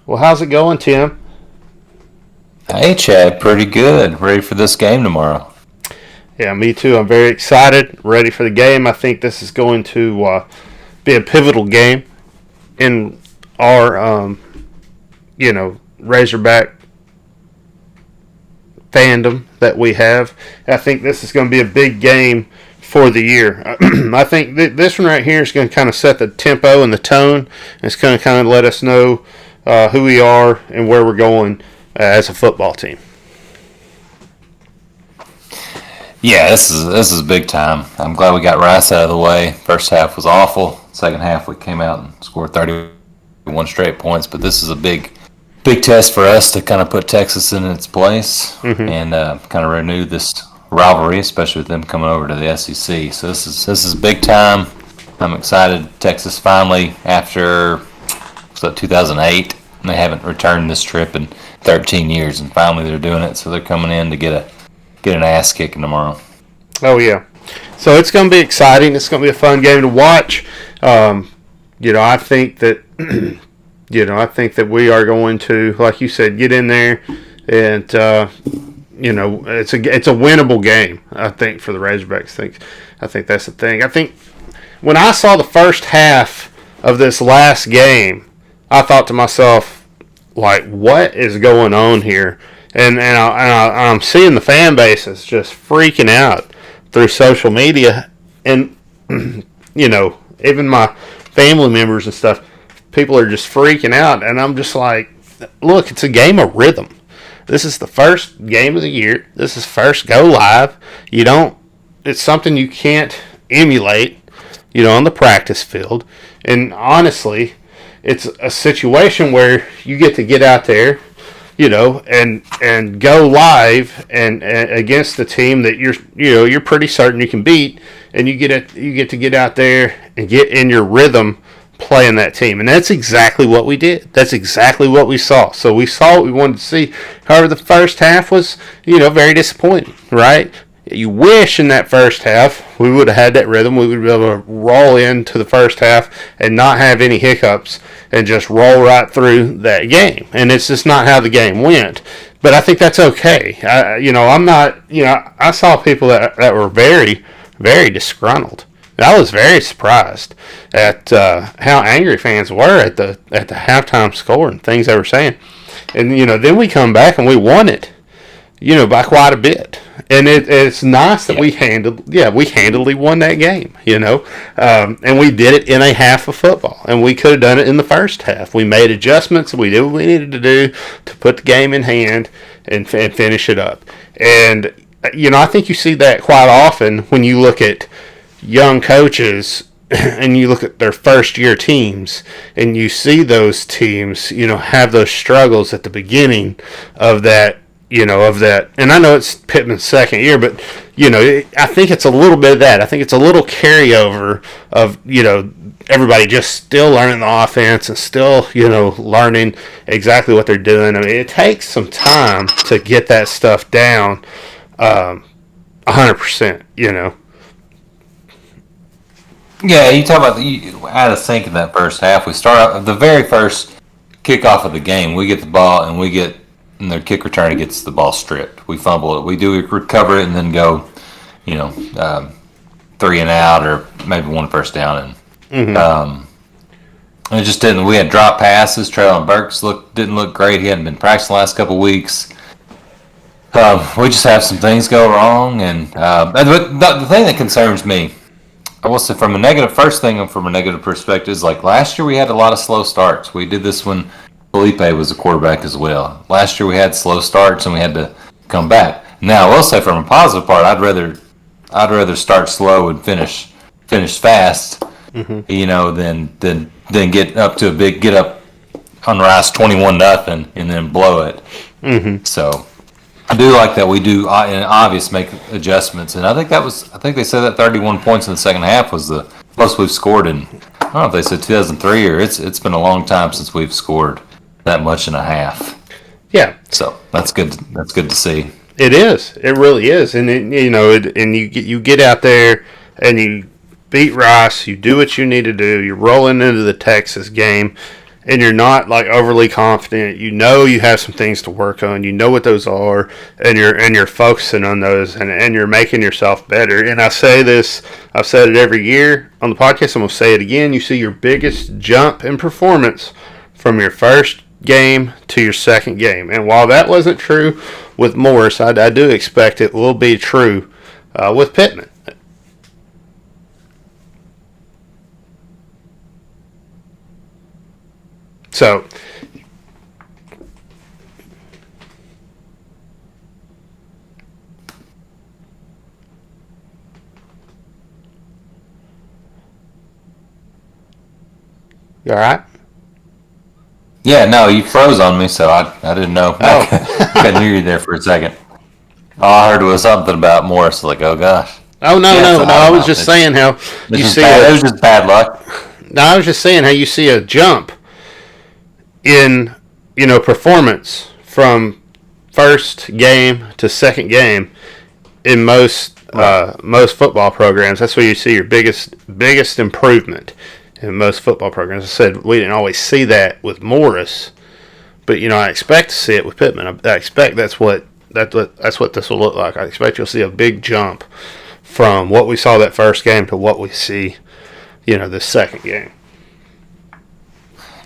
Well, how's it going, Tim? Hey, Chad, pretty good. Ready for this game tomorrow. Yeah, me too. I'm very excited, ready for the game. I think this is going to be a pivotal game in our, Razorback fandom that we have. I think this is going to be a big game for the year. I think this one right here is going to kind of set the tempo and the tone. It's going to kind of let us know who we are and where we're going as a football team. Yeah, this is big time. I'm glad we got Rice out of the way. First half was awful. Second half we came out and scored 31 straight points. But this is a big test for us to kind of put Texas in its place and kind of renew this rivalry, especially with them coming over to the SEC. So this is big time. I'm excited. Texas finally, after 2008, they haven't returned this trip in 13 years, and finally they're doing it. So they're coming in to get an ass kicking tomorrow. Oh yeah, so it's going to be exciting. It's going to be a fun game to watch. I think that we are going to, like you said, get in there, and it's a winnable game. I think for the Razorbacks. I think that's the thing. I think when I saw the first half of this last game, I thought to myself, like, what is going on here? And I'm seeing the fan bases just freaking out through social media, and even my family members and stuff, people are just freaking out, and I'm just like, look, it's a game of rhythm. This is the first game of the year. This is first go live. It's something you can't emulate, on the practice field. And honestly, it's a situation where you get out there, and go live and against the team that you're pretty certain you can beat, and you get to get out there and get in your rhythm playing that team. And that's exactly what we did. That's exactly what we saw. So we saw what we wanted to see. However, the first half was, very disappointing, right? You wish in that first half we would have had that rhythm. We would be able to roll into the first half and not have any hiccups and just roll right through that game. And it's just not how the game went. But I think that's okay. I saw people that were very, very disgruntled. I was very surprised at how angry fans were at the halftime score and things they were saying. And, then we come back and we won it, by quite a bit. And it's nice that we handily won that game, and we did it in a half of football, and we could have done it in the first half. We made adjustments, we did what we needed to do to put the game in hand and finish it up. And, I think you see that quite often when you look at young coaches and you look at their first year teams, and you see those teams, have those struggles at the beginning of that, and I know it's Pittman's second year, but, I think it's a little bit of that. I think it's a little carryover of, everybody just still learning the offense and still, learning exactly what they're doing. I mean, it takes some time to get that stuff down 100%, Yeah, you talk about out of sync in that first half. We start out the very first kickoff of the game. We get the ball and their kick returner gets the ball stripped. We fumble it. We recover it and then go, 3 and out or maybe 1 first down. And it just didn't. We had drop passes. Traylon Burks didn't look great. He hadn't been practicing the last couple of weeks. We just have some things go wrong. And the thing that concerns me, I will say from a negative perspective is like last year we had a lot of slow starts. We did this when Felipe was a quarterback as well. Last year we had slow starts and we had to come back. Now I will say from a positive part, I'd rather start slow and finish fast, than get up on Rice 21-0 and then blow it. So I do like that we do obvious make adjustments, and I think they said that 31 points in the second half was the most we've scored in. I don't know if they said 2003 or it's been a long time since we've scored that much in a half. Yeah. So that's good. That's good to see. It is. It really is. And you get out there and you beat Rice. You do what you need to do. You're rolling into the Texas game, and you're not like overly confident, you know you have some things to work on, you know what those are, and you're focusing on those, and you're making yourself better. And I say this, I've said it every year on the podcast, I'm going to say it again, you see your biggest jump in performance from your first game to your second game. And while that wasn't true with Morris, I do expect it will be true with Pittman. So, you all right? Yeah, no, you froze on me, so I didn't know. I couldn't hear you there for a second. All I heard was something about Morris, like, oh gosh. Oh, no, Yeah, no. I was just saying how you see it was just bad luck. No, I was just saying how you see a jump in, performance from first game to second game in most football programs. That's where you see your biggest improvement in most football programs. I said we didn't always see that with Morris, but I expect to see it with Pittman. I expect that's what this will look like. I expect you'll see a big jump from what we saw that first game to what we see, this second game.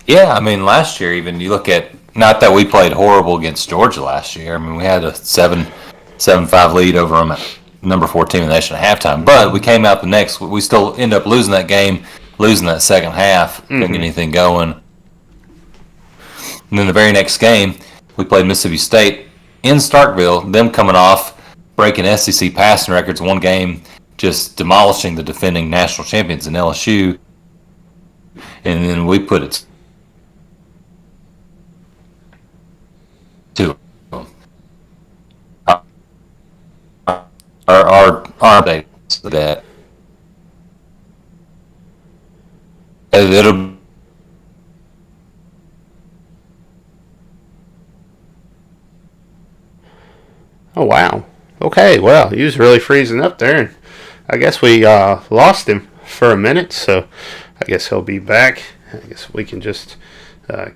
Yeah, I mean, last year even, you look at, not that we played horrible against Georgia last year. I mean, we had a 7-5 lead over them at number 4 team in the nation at halftime. But we came out we still end up losing that game, losing that second half, couldn't get anything going. And then the very next game, we played Mississippi State in Starkville, them coming off, breaking SEC passing records, one game, just demolishing the defending national champions in LSU. And then we put it to our dates that it'll Oh, wow. Okay, well, he was really freezing up there, and I guess we lost him for a minute, so I guess he'll be back. I guess we can just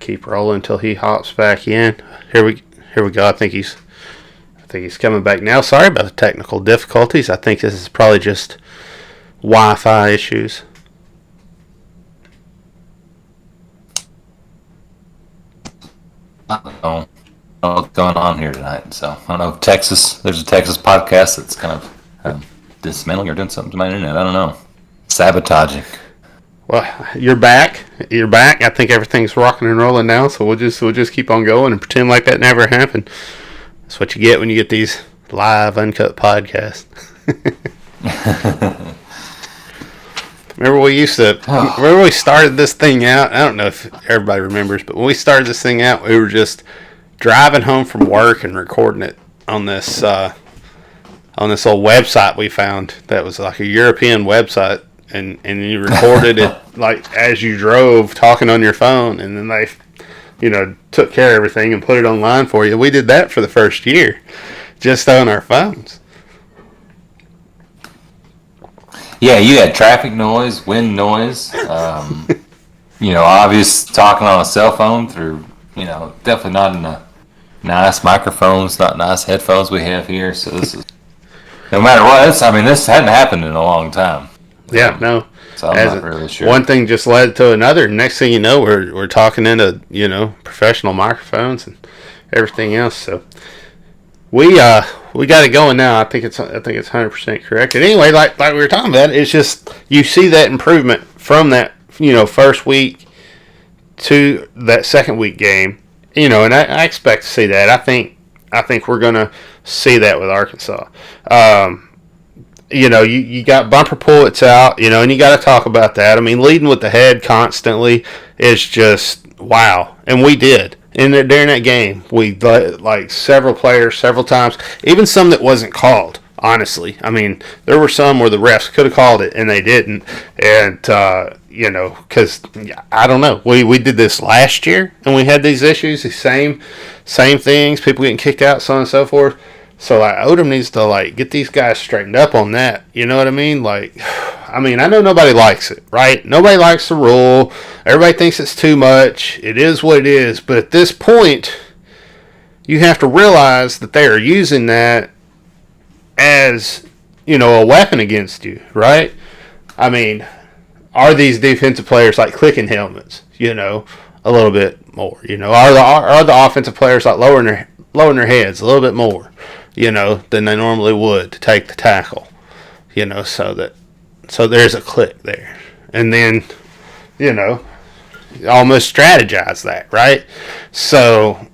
keep rolling until he hops back in. Here we go. I think he's coming back now. Sorry about the technical difficulties. I think this is probably just Wi-Fi issues. I don't know what's going on here tonight. So I don't know. There's a Texas podcast that's kind of dismantling or doing something to my internet. I don't know. Sabotaging. Well, you're back. I think everything's rocking and rolling now. So we'll just keep on going and pretend like that never happened. That's what you get when you get these live, uncut podcasts. Remember we started this thing out? I don't know if everybody remembers, but when we started this thing out, we were just driving home from work and recording it on this old website we found that was like a European website, and you recorded it like as you drove, talking on your phone, and then they took care of everything and put it online for you. We did that for the first year, just on our phones. Yeah, you had traffic noise, wind noise, obvious talking on a cell phone through, definitely not in the nice microphones, not nice headphones we have here. So this is, no matter what, this hadn't happened in a long time. Yeah, no. So I'm not really sure. One thing just led to another. Next thing you know, we're talking into professional microphones and everything else. So we got it going now. I think it's 100% correct. And anyway, like we were talking about, it's just you see that improvement from that first week to that second week game. And I expect to see that. I think we're gonna see that with Arkansas. You got bumper pullets out, and you got to talk about that. I mean, leading with the head constantly is just wow. And we did. And during that game, we like several players, several times, even some that wasn't called, honestly. I mean, there were some where the refs could have called it and they didn't. And, because, I don't know. We did this last year and we had these issues, the same things, people getting kicked out, so on and so forth. So like Odom needs to like get these guys straightened up on that. You know what I mean? Like, I mean, I know nobody likes it, right? Nobody likes the rule. Everybody thinks it's too much. It is what it is. But at this point, you have to realize that they are using that as, you know, a weapon against you, right? I mean, are these defensive players like clicking helmets, you know, a little bit more? You know, are the offensive players like lowering their heads a little bit more, you know, than they normally would to take the tackle, you know, so there's a click there. And then, you know, almost strategize that, right? So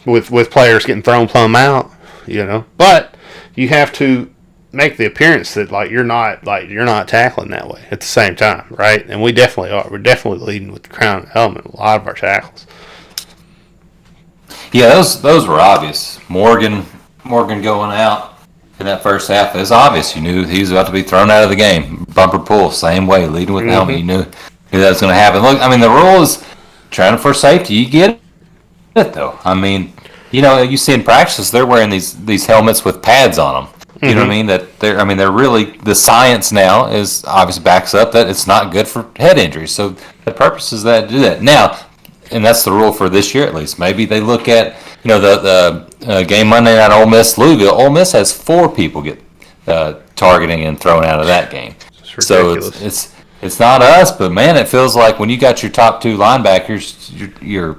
with players getting thrown plumb out, you know, but you have to make the appearance that you're not tackling that way at the same time, right? And we definitely are. We're definitely leading with the crown and helmet in a lot of our tackles. Yeah, those were obvious. Morgan going out in that first half is obvious. You knew he was about to be thrown out of the game. Bumper pull, same way, leading with the helmet. You knew that was going to happen. Look, I mean, the rule is trying for safety. You get it though. I mean, you know, you see in practice they're wearing these helmets with pads on them. You know what I mean? They're really, the science now is obviously backs up that it's not good for head injuries. So the purpose is that to do that now, and that's the rule for this year at least. Maybe they look at, you know, the game Monday night, Ole Miss Louisville. Ole Miss has 4 people get targeting and thrown out of that game. So it's not us, but man, it feels like when you got your top 2 linebackers, you're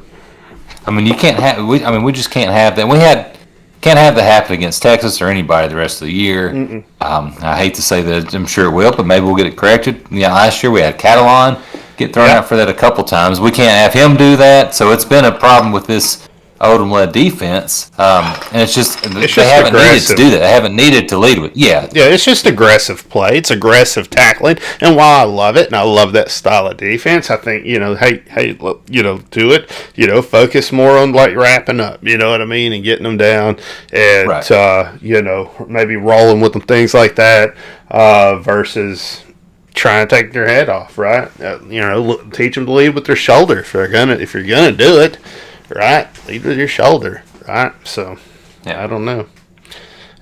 I mean, you can't have. We just can't have that. Can't have that happen against Texas or anybody the rest of the year. I hate to say that. I'm sure it will, but maybe we'll get it corrected. Yeah, last year we had Catalan get thrown out for that a couple times. We can't have him do that, so it's been a problem with this Odom-led defense, and it's just they haven't needed to do that. They haven't needed to lead with. Yeah, it's just aggressive play. It's aggressive tackling, and while I love it, and I love that style of defense, I think, you know, hey, you know, do it. You know, focus more on like wrapping up. You know what I mean, and getting them down, and you know, maybe rolling with them, things like that, versus trying to take their head off. Right? You know, teach them to lead with their shoulder if you're gonna do it. Right, lead with your shoulder. Right, so I don't know.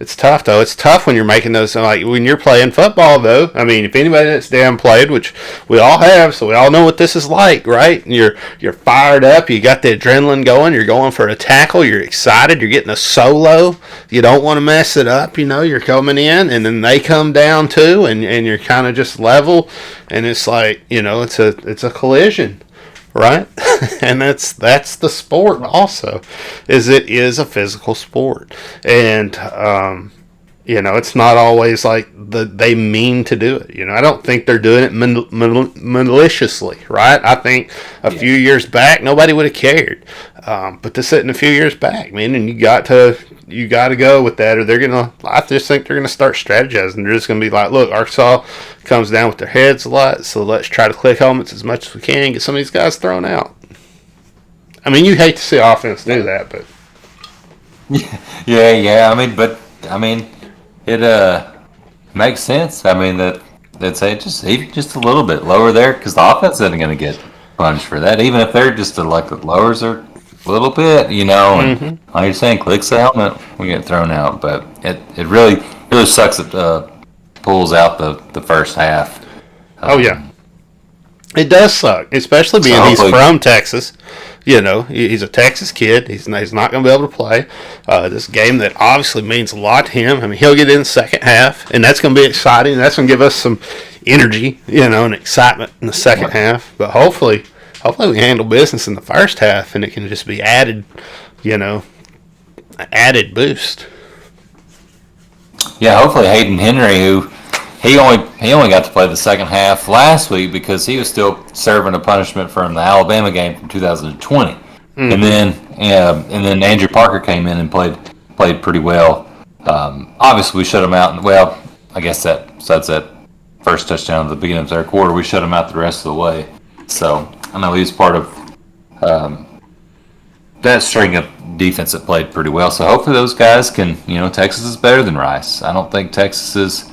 It's tough though. It's tough when you're making those, like when you're playing football though. I mean, if anybody that's damn played, which we all have, so we all know what this is like, right? And you're fired up. You got the adrenaline going. You're going for a tackle. You're excited. You're getting a solo. You don't want to mess it up. You know, you're coming in, and then they come down too, and you're kind of just level, and it's like, you know, it's a collision. Right, and that's the sport. Also, it is a physical sport, and you know, it's not always like they mean to do it. You know, I don't think they're doing it maliciously. Right, I think a few years back nobody would have cared, but this isn't a few years back, man, and you got to go with that, or I just think they're gonna start strategizing. They're just gonna be like, look, Arkansas comes down with their heads a lot, so let's try to click helmets as much as we can and get some of these guys thrown out. I mean, you hate to see offense do that, but yeah. I mean, it makes sense. I mean that say just a little bit lower there, because the offense isn't going to get punished for that, even if they're just like the lowers are a little bit, you know. And like you're saying, clicks the helmet, we get thrown out. But it really sucks that pulls out the first half. Oh yeah, it does suck, especially being he's from Texas. You know, he's a Texas kid. He's not going to be able to play this game that obviously means a lot to him. I mean, he'll get in the second half, and that's going to be exciting. That's going to give us some energy, you know, and excitement in the second half. But hopefully we handle business in the first half, and it can just be added, you know, added boost. Yeah, hopefully Hayden Henry, who he only got to play the second half last week because he was still serving a punishment from the Alabama game from 2020, and then Andrew Parker came in and played pretty well. Obviously, we shut him out. Well, I guess that's that first touchdown at the beginning of the third quarter. We shut him out the rest of the way. So I know he was part of that string of defense that played pretty well. So hopefully those guys can, you know, Texas is better than Rice. I don't think Texas is,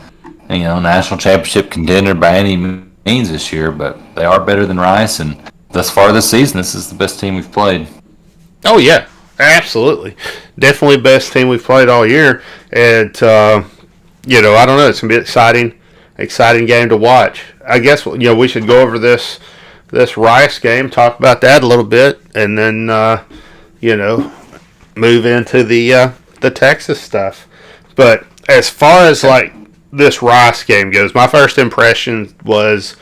you know, national championship contender by any means this year, but they are better than Rice, and thus far this season, this is the best team we've played. Oh yeah, Absolutely. Definitely best team we've played all year. And, I don't know. It's going to be exciting game to watch. I guess, we should go over this Rice game, talk about that a little bit, and then, move into the Texas stuff. But as far as, this Rice game goes, my first impression was,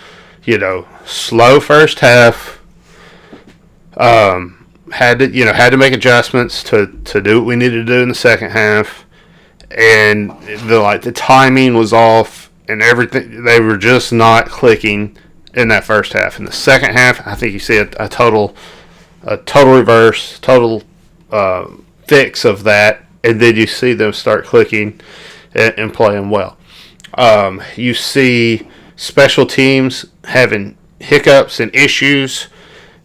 slow first half. Had to make adjustments to do what we needed to do in the second half, and the timing was off and everything. They were just not clicking in that first half. In the second half, I think you see a total reverse, total fix of that, and then you see them start clicking and playing well. You see special teams having hiccups and issues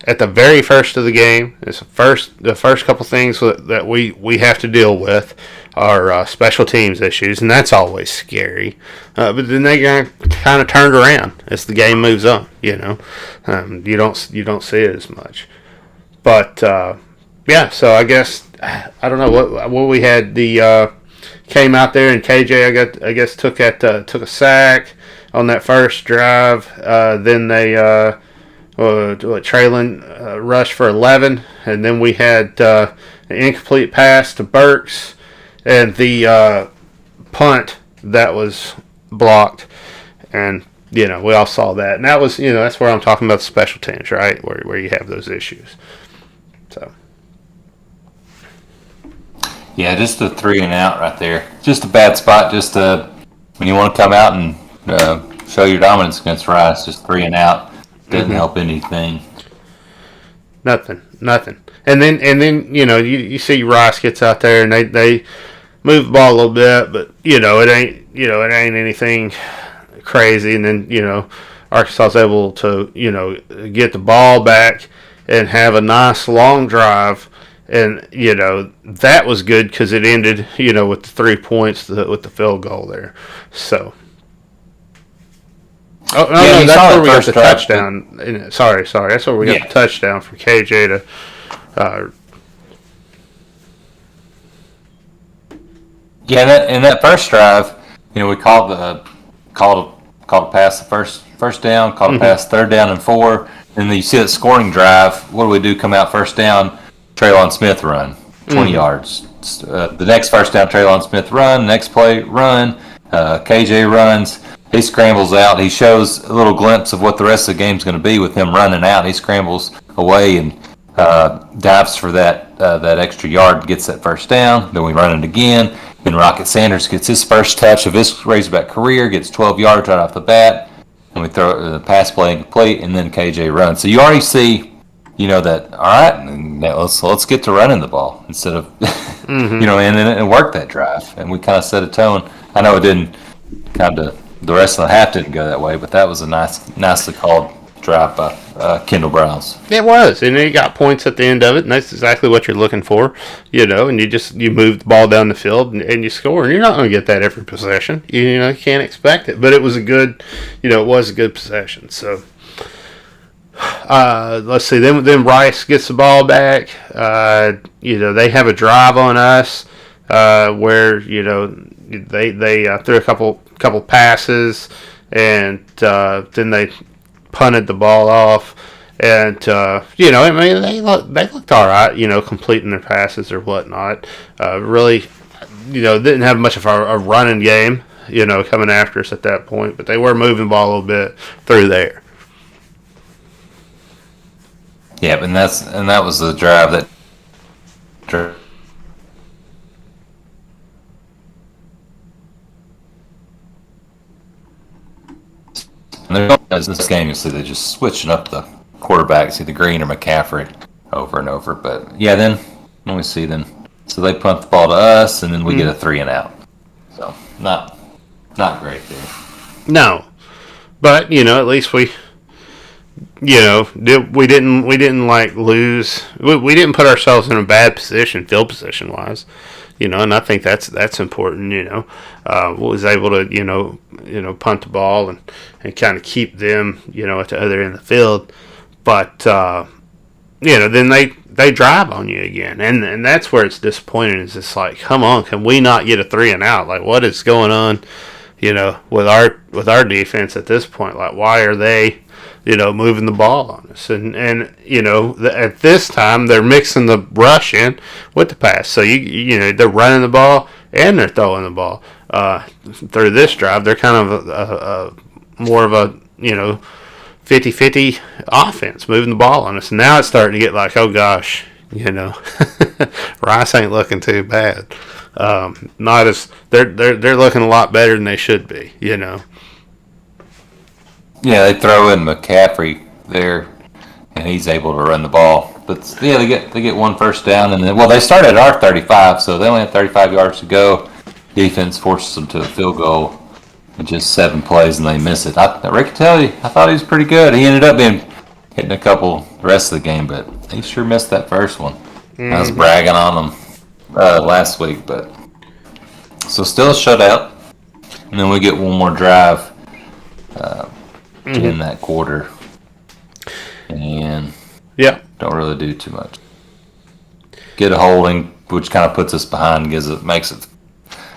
at the very first of the game. It's the first couple things that we have to deal with are special teams issues, and that's always scary. But then they kind of turned around as the game moves on. You don't see it as much. But so I guess I don't know what we had. The came out there and KJ I guess took a sack on that first drive. Then they. Traylon rushed for 11, and then we had an incomplete pass to Burks, and the punt that was blocked, and we all saw that, and that was that's where I'm talking about the special teams, right, where you have those issues. So yeah, just a 3 and out right there, just a bad spot. Just when you want to come out and show your dominance against Rice, just 3 and out. Didn't help anything. Nothing. And then you see Rice gets out there and they move the ball a little bit, but it ain't anything crazy. And then Arkansas's able to get the ball back and have a nice long drive, and that was good because it ended with the 3 points with the field goal there. So. Oh, no, that's where we got the touchdown. Sorry. That's where we got the touchdown from KJ to. In that first drive, we called a pass the first down, called a pass third down and 4, and then you see that scoring drive. What do? Come out first down, Traylon Smith run 20 yards. The next first down, Traylon Smith run. Next play, run. KJ runs. He scrambles out. He shows a little glimpse of what the rest of the game's going to be with him running out. He scrambles away and dives for that extra yard, gets that first down. Then we run it again. Then Rocket Sanders gets his first touch of his Razorback career, gets 12 yards right off the bat. And we throw the pass play incomplete, and then KJ runs. So you already see, that, all right, let's get to running the ball instead of, and work that drive. And we kind of set a tone. I know it didn't the rest of the half didn't go that way, but that was a nicely called drive by Kendall Browse. It was, and you got points at the end of it, and that's exactly what you're looking for, and you move the ball down the field and you score, and you're not going to get that every possession. You can't expect it, but it was a good possession. So let's see. Then Rice gets the ball back. They have a drive on us where they threw a couple passes, and then they punted the ball off, and they looked all right, completing their passes or whatnot. Really, didn't have much of a running game, coming after us at that point, but they were moving the ball a little bit through there. Yeah, and that was the drive that. As this game, you see they're just switching up the quarterbacks, either Green or McCaffrey, over and over. But yeah, then let me see. So they punt the ball to us, and then we get a 3 and out. So not great there. No, but at least we didn't lose. We didn't put ourselves in a bad position, field position wise. And I think that's important. Was able to punt the ball and kind of keep them at the other end of the field, but then they drive on you again, and that's where it's disappointing. Is it's like, come on, can we not get a 3 and out? Like, what is going on? With our defense at this point, like, why are they, moving the ball on us? And at this time they're mixing the rush in with the pass, so they're running the ball and they're throwing the ball. Through this drive, they're kind of a more of a 50-50 offense, moving the ball on us. And now it's starting to get like, oh gosh, Rice ain't looking too bad. Not as they're looking a lot better than they should be. Yeah, they throw in McCaffrey there, and he's able to run the ball. But yeah, they get one first down, and then they start at our 35, so they only have 35 yards to go. Defense forces them to a field goal in just 7 plays, and they miss it. Riccatelli, I thought he was pretty good. He ended up hitting a couple the rest of the game, but he sure missed that first one. I was bragging on him last week, but so still a shutout, and then we get one more drive in that quarter, and don't really do too much. Get a holding, which kind of puts us behind, makes it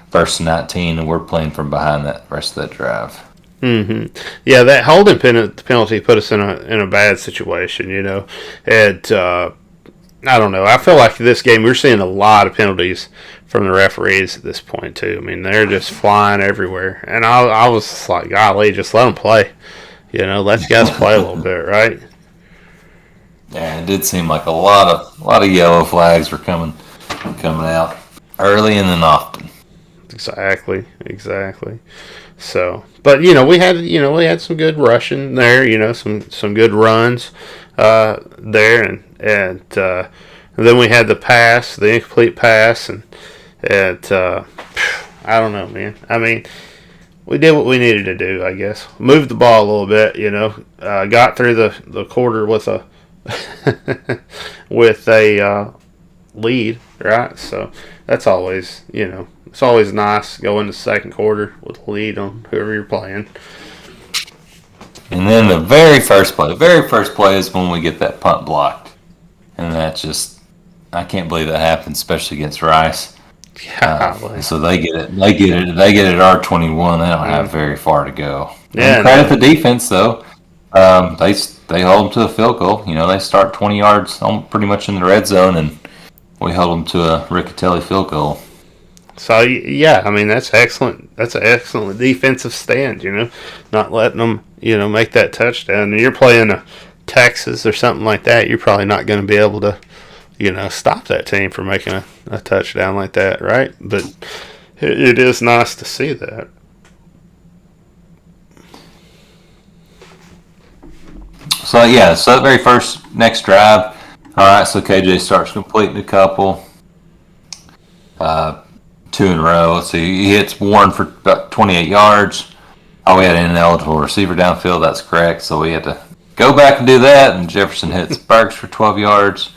first and 19, and we're playing from behind that rest of that drive. Yeah, that holding penalty put us in a bad situation. And I don't know. I feel like this game we're seeing a lot of penalties from the referees at this point too. I mean, they're just flying everywhere, and I was just like, golly, just let them play. Let you guys play a little bit, right? Yeah, it did seem like a lot of yellow flags were coming out early and then often. Exactly. So, but we had some good rushing there. Some good runs there, and then we had the incomplete pass, and I don't know, man. I mean, we did what we needed to do, I guess. Moved the ball a little bit, got through the quarter with a lead, right? So that's always, it's always nice going to the second quarter with a lead on whoever you're playing. And then the very first play is when we get that punt blocked. And that just, I can't believe that happened, especially against Rice. So they get it at our 21. They don't have very far to go. Yeah, and credit the defense though. They hold them to a field goal. They start 20 yards pretty much in the red zone, and we hold them to a Riccatelli field goal. So yeah, I mean that's excellent. That's an excellent defensive stand. Not letting them make that touchdown. And you're playing a Texas or something like that. You're probably not going to be able to stop that team from making a touchdown like that, right? But it is nice to see that. So that very next drive. All right, so KJ starts completing a couple. 2 in a row. So he hits Warren for about 28 yards. Oh, we had an ineligible receiver downfield. That's correct. So we had to go back and do that. And Jefferson hits Burks for 12 yards.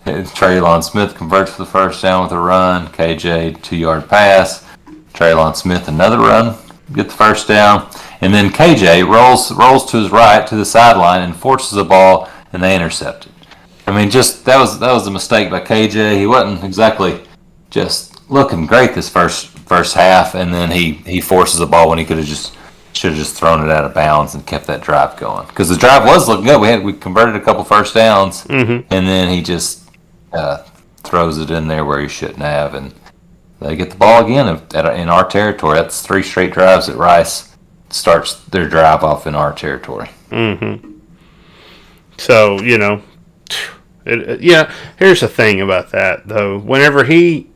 Traylon Smith converts for the first down with a run. KJ 2-yard pass. Traylon Smith another run. Get the first down. And then KJ rolls to his right to the sideline and forces the ball, and they intercept it. I mean, just that was a mistake by KJ. He wasn't exactly just looking great this first half, and then he forces the ball when he should have just thrown it out of bounds and kept that drive going, because the drive was looking good. We converted a couple first downs, and then he just throws it in there where he shouldn't have, and they get the ball again in our territory. That's 3 straight drives that Rice starts their drive off in our territory. So here's the thing about that though. Whenever he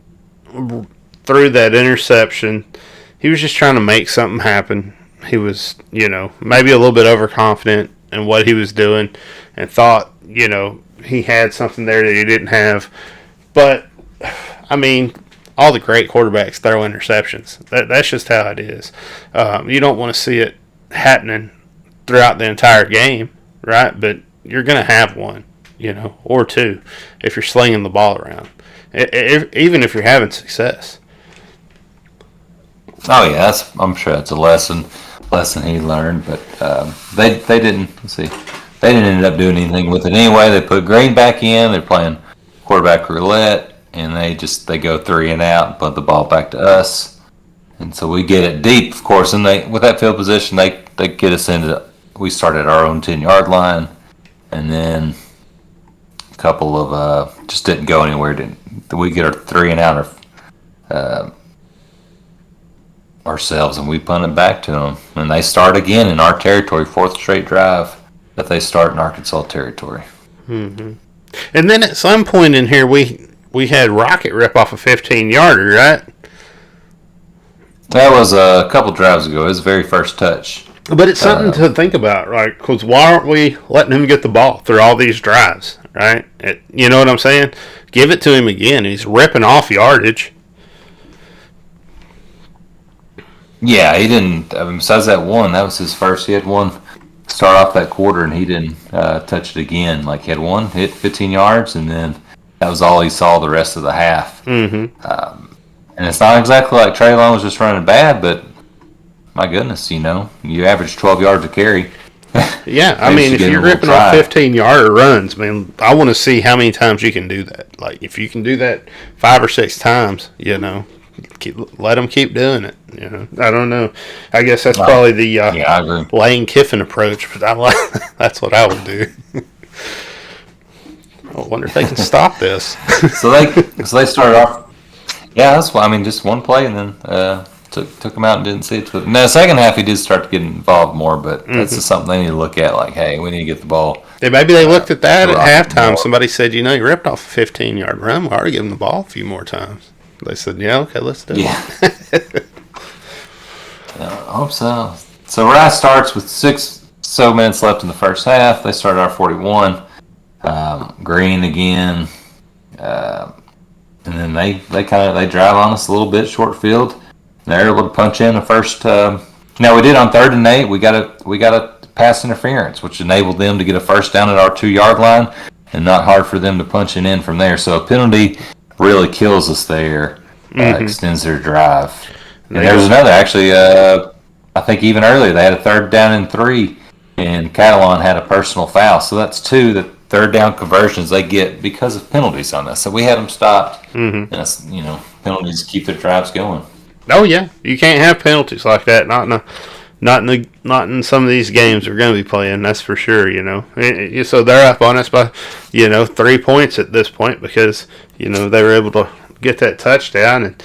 threw that interception, he was just trying to make something happen. He was, maybe a little bit overconfident in what he was doing and thought, he had something there that he didn't have. But, I mean, all the great quarterbacks throw interceptions. That's just how it is. You don't want to see it happening throughout the entire game, right? But you're going to have one, or 2 if you're slinging the ball around. Even if you're having success. Oh yeah, I'm sure that's a lesson he learned. But they didn't end up doing anything with it anyway. They put Green back in. They're playing quarterback roulette, and they go 3 and out, and punt the ball back to us, and so we get it deep, of course. And with that field position, they get us into. We start at our own 10-yard line, and then a couple of just didn't go anywhere. We get our 3 and out ourselves, and we punt it back to them, and they start again in our territory, 4th straight drive that they start in Arkansas territory. Mm-hmm. And then at some point in here, we had Rocket rip off a 15-yarder, right? That was a couple drives ago. It was the very first touch. But it's something to think about, right? Because why aren't we letting him get the ball through all these drives, right? You know what I'm saying? Give it to him again. He's ripping off yardage. Yeah, he didn't. Besides that one, that was his first. He had one start off that quarter, and he didn't touch it again. Like, he had one hit 15 yards, and then that was all he saw the rest of the half. Mm-hmm. And it's not exactly like Traylon was just running bad, but my goodness, you average 12 yards a carry. Yeah, I mean, if you're ripping off 15-yarder runs, man, I want to see how many times you can do that. Like, if you can do that 5 or 6 times, let them keep doing it. I don't know. I guess that's probably the I agree. Lane Kiffin approach, but that's what I would do. I wonder if they can stop this. So they started off. Yeah, that's why. I mean, just one play, and then took him out and didn't see it. In the second half, he did start to get involved more, but that's just something they need to look at. Like, hey, we need to get the ball. Yeah, maybe they looked at that at halftime. More. Somebody said, you ripped off a 15-yard run. We ought to give him the ball a few more times. They said, yeah, okay, let's do it. I hope so. So Rice starts with 6 minutes left in the first half. They start our 41. Green again. And then they drive on us a little bit, short field. They're able to punch in the first. Now we did on 3rd and 8. We got a pass interference, which enabled them to get a first down at our 2-yard line, and not hard for them to punch it in from there. So a penalty really kills us there. Extends their drive. And there's another. Actually, I think even earlier they had a 3rd down and 3, and Catalan had a personal foul. So that's 2 that 3rd down conversions they get because of penalties on this. So we had them stopped. And penalties keep their drives going. Oh yeah, you can't have penalties like that. Not in some of these games we're going to be playing. That's for sure. So they're up on us by 3 points at this point because they were able to get that touchdown. And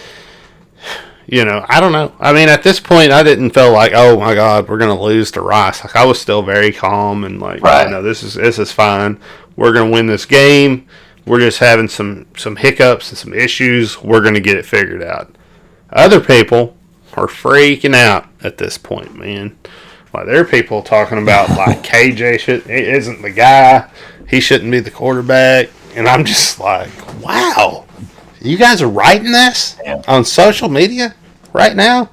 I don't know. I mean, at this point, I didn't feel like, oh my God, we're going to lose to Rice. Like, I was still very calm and like, this is fine. We're going to win this game. We're just having some hiccups and some issues. We're going to get it figured out. Other people are freaking out at this point, man. Like, there are people talking about like KJ isn't the guy. He shouldn't be the quarterback. And I'm just like, wow. You guys are writing this on social media right now?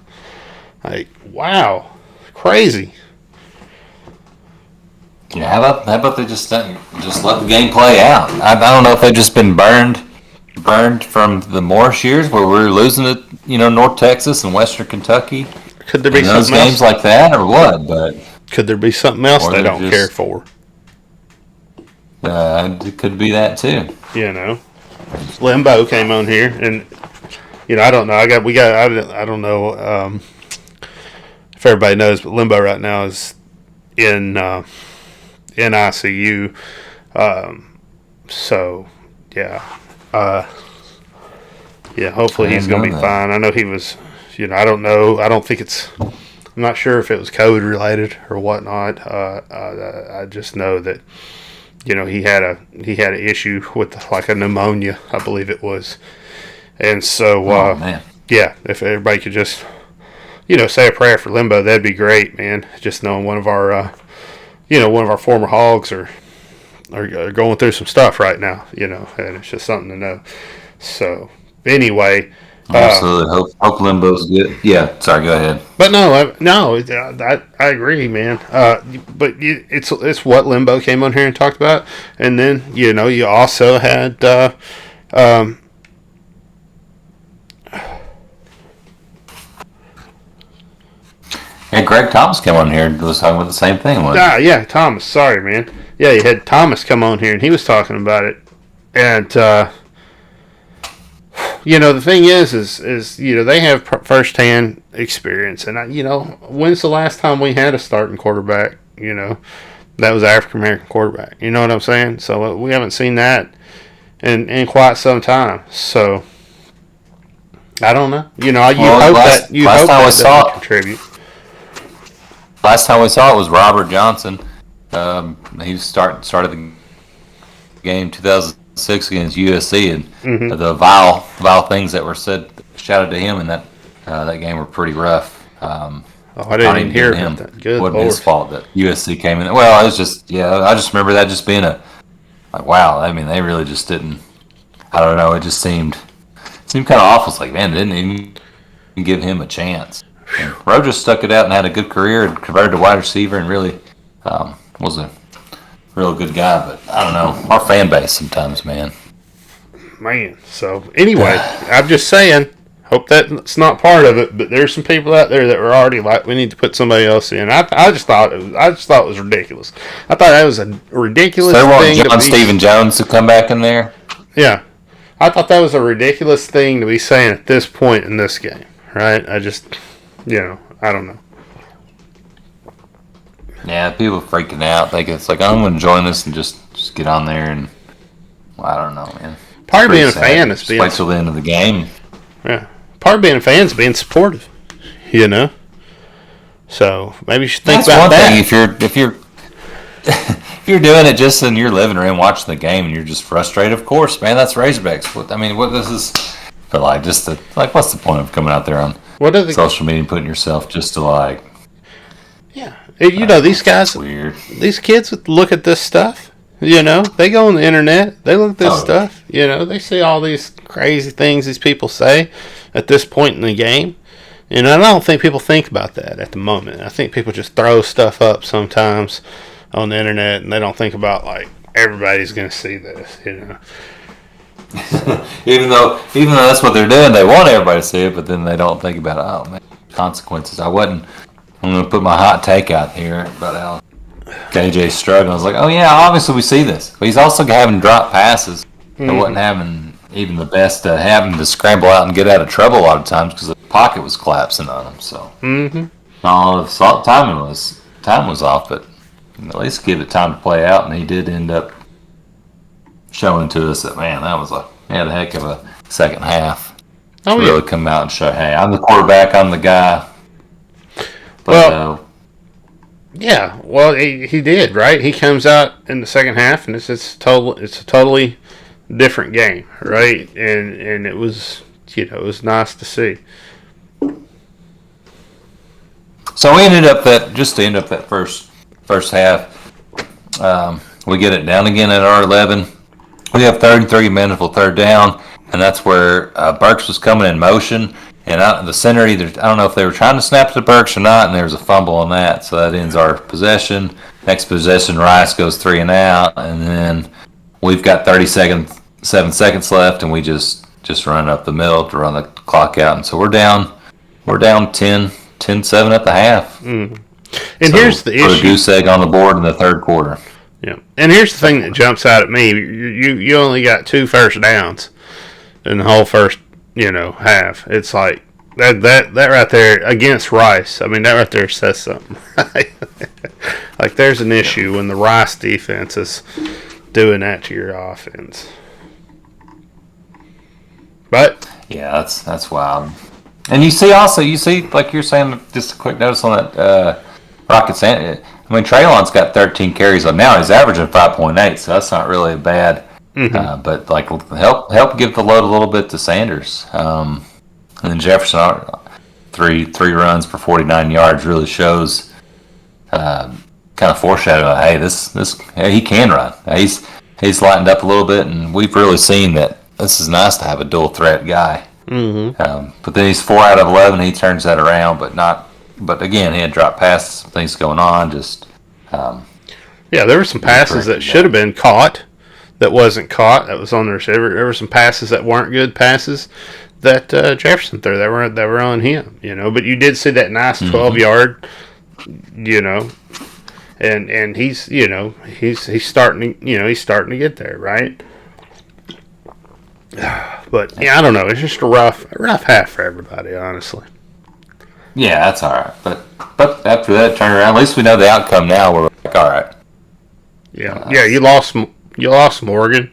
Like, wow. Crazy. Yeah, how about they just let the game play out? I don't know if they've just been burned from the Morris years where we're losing to North Texas and Western Kentucky. Could there be those games like that or what? But could there be something else they don't care for? It could be that too. Limbo came on here, and I don't know. I don't know if everybody knows, but Limbo right now is in ICU. So hopefully he's going to be fine. I know he was. I don't know. I don't think it's. I'm not sure if it was COVID related or whatnot. I just know that. He had an issue with like a pneumonia, I believe it was, and so if everybody could just say a prayer for Limbo, that'd be great, man. Just knowing one of our former Hogs are going through some stuff right now, and it's just something to know. So anyway. Absolutely. Hope Limbo's good. Yeah. Sorry. Go ahead. But I agree, man. But it's what Limbo came on here and talked about, and then you also had and Greg Thomas came on here and was talking about the same thing. Yeah, Thomas. Sorry, man. Yeah, you had Thomas come on here and he was talking about it, and the thing is they have firsthand experience, and when's the last time we had a starting quarterback? That was African American quarterback. You know what I'm saying? So we haven't seen that in quite some time. So I don't know. You hope that doesn't contribute. Last time we saw it was Robert Johnson. He started the game 2006 against USC, and the vile things that were shouted to him in that game were pretty rough. I didn't even hear about that. Good wasn't his fault that USC came in. Well, I just remember that just being wow. I mean, they really just didn't. I don't know. It just seemed kind of awful. It's like, man, they didn't even give him a chance. Rowe just stuck it out and had a good career and converted to wide receiver and really was a real good guy. But I don't know. Our fan base sometimes, man. So anyway, I'm just saying. Hope that's not part of it, but there's some people out there that were already like, we need to put somebody else in. I just thought it was ridiculous. I thought that was a ridiculous thing. They want Stephen Jones to come back in there. Yeah, I thought that was a ridiculous thing to be saying at this point in this game, right? I just, I don't know. Yeah, people freaking out. Like it's like, I'm going to join this and just get on there and I don't know, man. Part of being a fan is wait till the end of the game. Yeah. Part of being a fan is being supportive, So maybe you should think about that. If you're doing it just in your living room watching the game and you're just frustrated, of course, man, that's Razorbacks. What this is, but what's the point of coming out there on social media and putting yourself just to Yeah, these guys, weird. These kids look at this stuff. They go on the internet. They look at this stuff. They see all these crazy things these people say at this point in the game. And I don't think people think about that at the moment. I think people just throw stuff up sometimes on the internet, and they don't think about, everybody's going to see this, even though that's what they're doing, they want everybody to see it, but then they don't think about, consequences. I'm going to put my hot take out here about how KJ's struggling. I was like, oh yeah, obviously we see this. But he's also having drop passes. He wasn't having even the best, having to scramble out and get out of trouble a lot of times because the pocket was collapsing on him. So all of time was off, but at least give it time to play out. And he did end up showing to us that, man, he had a heck of a second half to really come out and show, hey, I'm the quarterback, I'm the guy. But, yeah, well, he did, right? He comes out in the second half, and it's a totally different game, right? And it was, it was nice to see. So we ended up to end up that first half, we get it down again at our 11. We have 33 minutes for third down, and that's where Burks was coming in motion. And the center I don't know if they were trying to snap to Burks or not, and there was a fumble on that, so that ends our possession. Next possession, Rice goes 3 and out, and then we've got 7 seconds left, and we just run up the middle to run the clock out, and so we're down 10-7 at the half. And here's the issue: put a goose egg on the board in the third quarter. Yeah, and here's the thing that jumps out at me: you only got 2 first downs in the whole first half. It's like that right there against Rice. I mean, that right there says something. Like there's an issue when the Rice defense is doing that to your offense. But yeah, that's wild. And you see like you're saying, just a quick notice on that Rockets. I mean, Traylon's got 13 carries on now. He's averaging 5.8, so that's not really bad. But help give the load a little bit to Sanders. And then Jefferson, three runs for 49 yards really shows, kind of foreshadowing. Hey, he can run. He's lightened up a little bit, and we've really seen that this is nice to have a dual threat guy. But then he's 4 out of 11. He turns that around, but again, he had dropped passes, things going on. There were some passes that should have been caught. That wasn't caught. That was on the receiver. There were some passes that weren't good passes that Jefferson threw. That were on him. But you did see that nice 12-yard. And he's he's starting to get there, right? But yeah, I don't know. It's just a rough half for everybody, honestly. Yeah, that's all right. But after that turnaround, at least we know the outcome now. We're like, all right. Yeah, you lost Morgan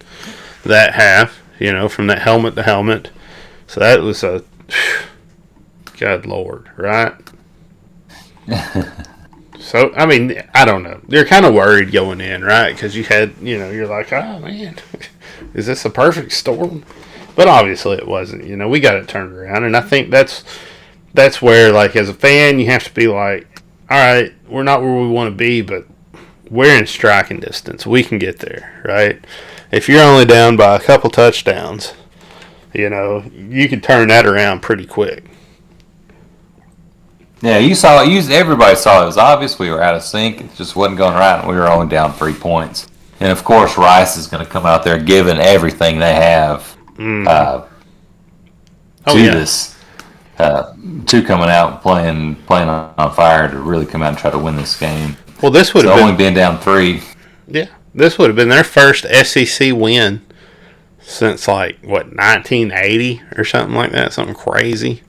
that half. From that helmet to helmet. So that was a God Lord, right? So I mean, I don't know. You're kind of worried going in, right? Because you had, you're like, oh man, is this a perfect storm? But obviously it wasn't. We got it turned around, and I think that's where, like, as a fan, you have to be like, all right, we're not where we want to be, but we're in striking distance. We can get there, right? If you're only down by a couple touchdowns, you could turn that around pretty quick. Yeah, everybody saw it was obvious we were out of sync. It just wasn't going right, and we were only down 3 points. And of course, Rice is going to come out there giving everything they have this. To coming out and playing on fire to really come out and try to win this game. Well, this would have only been down 3. Yeah, this would have been their first SEC win since 1980 or something like that, something crazy.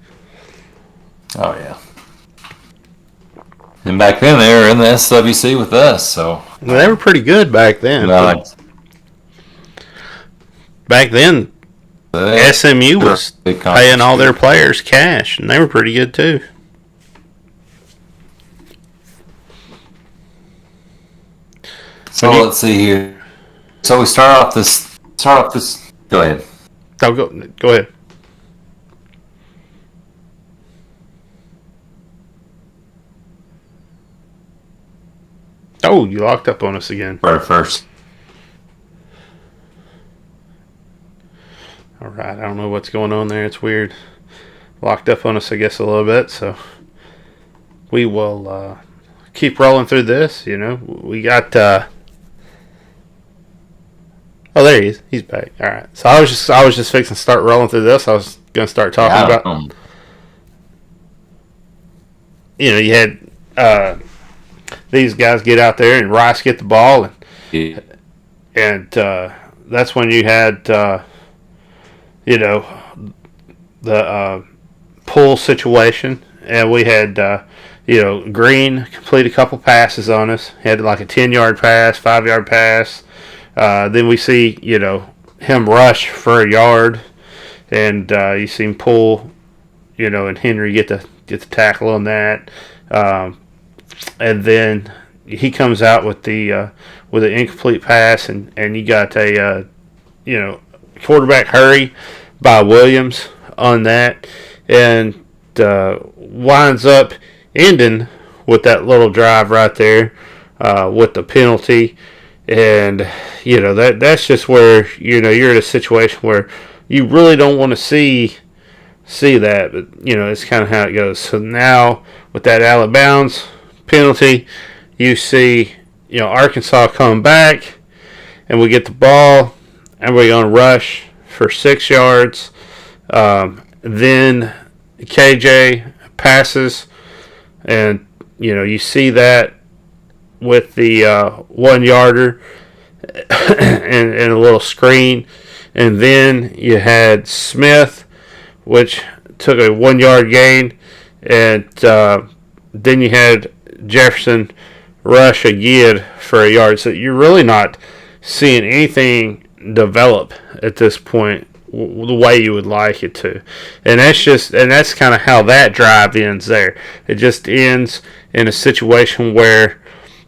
Oh yeah. And back then they were in the SWC with us, so they were pretty good back then. Back then, SMU was paying all their players cash, and they were pretty good too. So let's see here. So we start off this. Go ahead. Go ahead. Oh, you locked up on us again. First. All right, I don't know what's going on there. It's weird. Locked up on us, I guess, a little bit. So we will keep rolling through this. We got. Oh, there he is. He's back. All right. So I was just fixing to start rolling through this. I was gonna start talking about. You had these guys get out there and Rice get the ball, and that's when you had the pull situation, and we had Green complete a couple passes on us. He had like a 10-yard pass, 5-yard pass. Then we see, him rush for a yard, and you see him pull, and Henry get the tackle on that. And then he comes out with an incomplete pass, and you got a quarterback hurry by Williams on that, and winds up ending with that little drive right there with the penalty. And that's just where you're in a situation where you really don't want to see that, but it's kind of how it goes. So now with that out of bounds penalty, you see Arkansas come back, and we get the ball, and we're going to rush for 6 yards. Then KJ passes, and you see that with the 1-yarder and a little screen. And then you had Smith, which took a 1-yard gain, and then you had Jefferson rush again for a yard. So you're really not seeing anything develop at this point the way you would like it to. And that's kind of how that drive ends there. It just ends in a situation where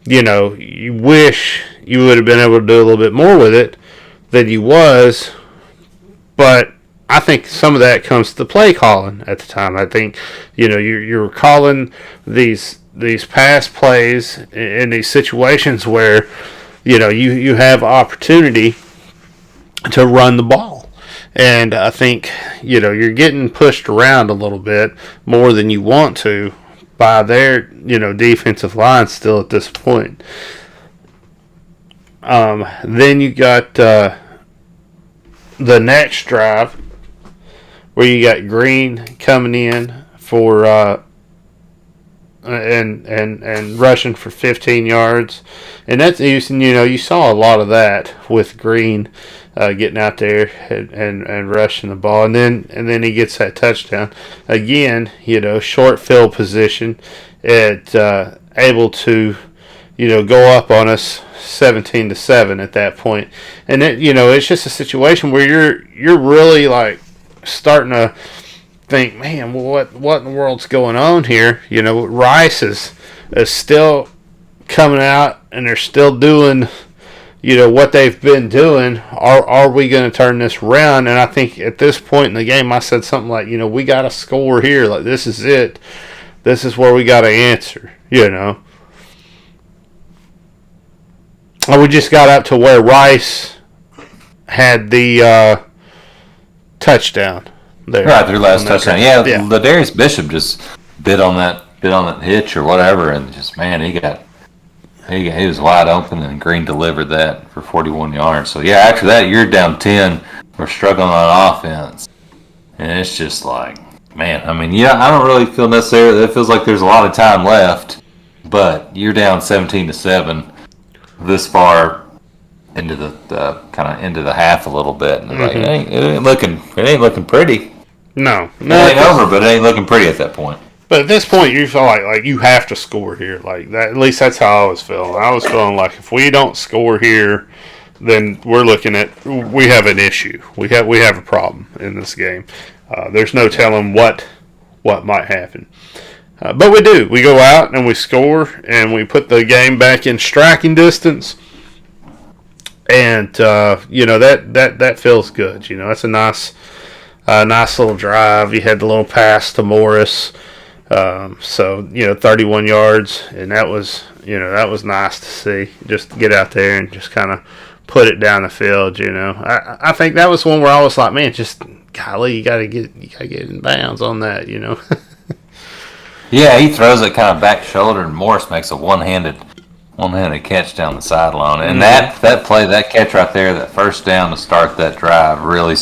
you wish you would have been able to do a little bit more with it than you was, but I think some of that comes to the play calling at the time. I think you're calling these pass plays in these situations where you have opportunity to run the ball, and I think you're getting pushed around a little bit more than you want to by their defensive line still at this point. Then you got the next drive where you got Green coming in for and rushing for 15 yards, and that's you saw a lot of that with Green getting out there and rushing the ball, and then he gets that touchdown again. Short field position, able to go up on us 17-7 at that point, and it's just a situation where you're really like starting to think, man, what in the world's going on here? Rice is still coming out, and they're still doing, what they've been doing. Are we going to turn this around? And I think at this point in the game, I said something like, we got to score here. Like, this is it. This is where we got to answer. And we just got up to where Rice had the touchdow there. Right, their last touchdown. Yeah, Ladarius Bishop just bit on that hitch or whatever, and just, man, he was wide open, and Green delivered that for 41 yards. So yeah, after that, you're down 10. We're struggling on offense, and it's just like, man. I mean, I don't really feel necessarily. It feels like there's a lot of time left, but you're down 17-7 this far into the kind of into the half a little bit, and like, it ain't looking pretty. No, it ain't over, but it ain't looking pretty at that point. But at this point, you feel like you have to score here. Like that, at least that's how I was feeling. I was feeling like if we don't score here, then we have an issue. We have a problem in this game. There's no telling what might happen. But we do. We go out and we score, and we put the game back in striking distance. And that feels good. That's a nice little drive. You had the little pass to Morris, so 31 yards, and that was nice to see. Just get out there and just kind of put it down the field. I think that was one where I was like, man, just golly, you gotta get in bounds on that. Yeah, he throws it kind of back shoulder, and Morris makes a one-handed catch down the sideline. And that play, that catch right there, that first down to start that drive really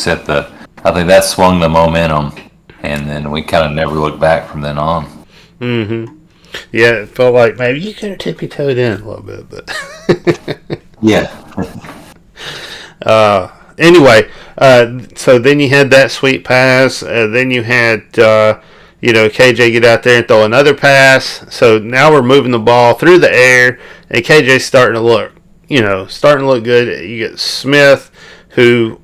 I think that swung the momentum, and then we kind of never looked back from then on. Mm-hmm. Yeah, it felt like maybe you could have tippy-toed in a little bit, but... Yeah. Anyway, so then you had that sweet pass, then you had... KJ get out there and throw another pass. So now we're moving the ball through the air, and KJ's starting to look good. You get Smith, who,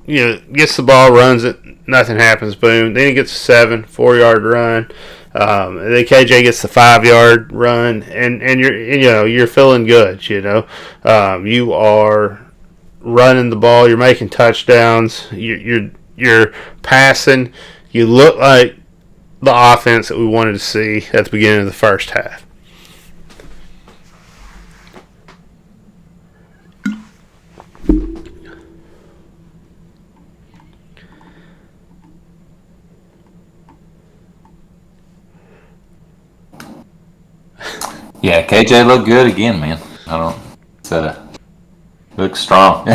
gets the ball, runs it, nothing happens, boom. Then he gets a 4-yard run. And then KJ gets the 5-yard run, and you're feeling good. You are running the ball, you're making touchdowns, you're passing. You look like the offense that we wanted to see at the beginning of the first half. Yeah, KJ looked good again, man. Looks strong.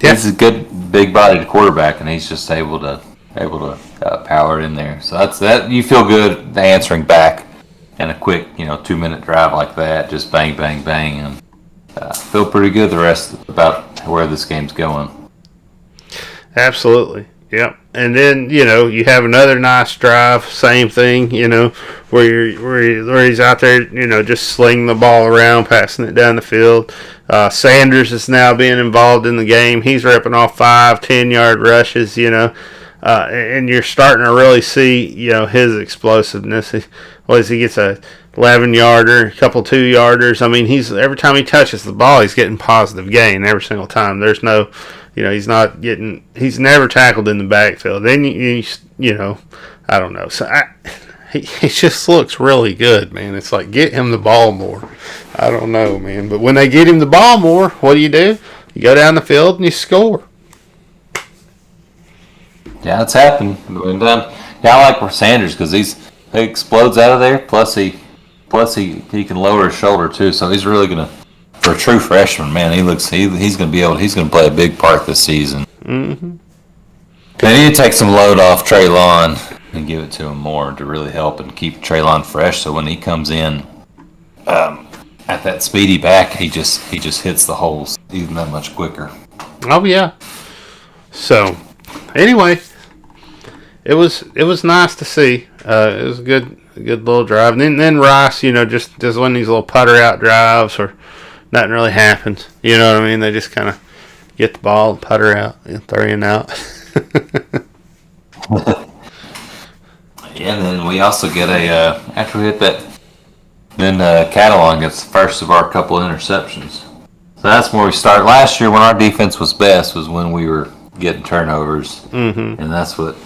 He's a good, big-bodied quarterback, and he's just able to power it in there. So that's that. You feel good answering back in a quick, 2-minute drive like that. Just bang, bang, bang, and feel pretty good the rest about where this game's going. Absolutely. Yep. And then, you have another nice drive, same thing, where he's out there, just slinging the ball around, passing it down the field. Sanders is now being involved in the game. He's ripping off 5-10-yard rushes, and you're starting to really see, his explosiveness. He gets a 11-yarder, a couple 2-yarders. I mean, every time he touches the ball, he's getting positive gain every single time. There's no, he's never tackled in the backfield. Then I don't know. So he just looks really good, man. It's like, get him the ball more. I don't know, man. But when they get him the ball more, what do? You go down the field and you score. Yeah, it's happened. I like Sanders because he explodes out of there. Plus he can lower his shoulder too. So he's really gonna, for a true freshman, man. He's gonna play a big part this season. Mm-hmm. They need to take some load off Treylon and give it to him more to really help and keep Traylon fresh. So when he comes in at that speedy back, he just hits the holes even that much quicker. Oh yeah. So anyway, it was nice to see. It was a good little drive. And then Rice, just one of these little putter out drives where nothing really happens. You know what I mean? They just kind of get the ball and putter out and throw in out. Yeah, and then we also get after we hit that, then Catalan gets the first of our couple of interceptions. So that's where we start. Last year when our defense was best was when we were getting turnovers. Mm-hmm. And that's what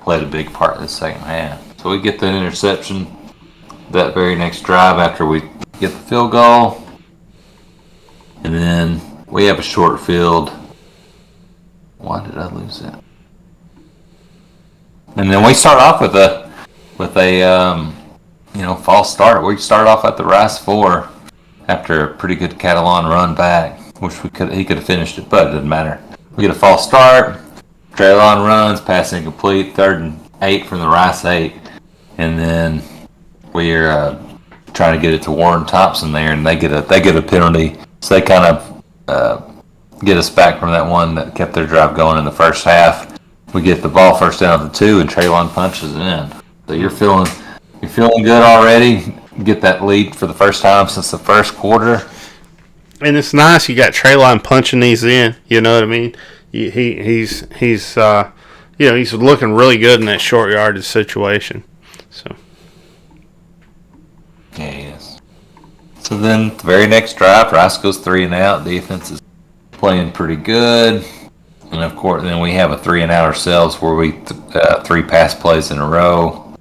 played a big part in the second half. So we get the interception that very next drive after we get the field goal. And then we have a short field. Why did I lose that? And then we start off with a false start. We start off at the Rice 4 after a pretty good Catalan run back, which he could have finished it, but it didn't matter. We get a false start. Traylon runs, pass incomplete, 3rd and 8 from the Rice 8, and then we're trying to get it to Warren Thompson there, and they get a penalty. So they kind of get us back from that one that kept their drive going in the first half. We get the ball first down at the 2, and Traylon punches in. So you're feeling good already. Get that lead for the first time since the first quarter. And it's nice you got Traylon punching these in. You know what I mean? He's looking really good in that short yardage situation. So yeah, he is. So then the very next drive, Rice goes 3 and out. Defense is playing pretty good. And of course, then we have a 3 and out ourselves where we 3 pass plays in a row.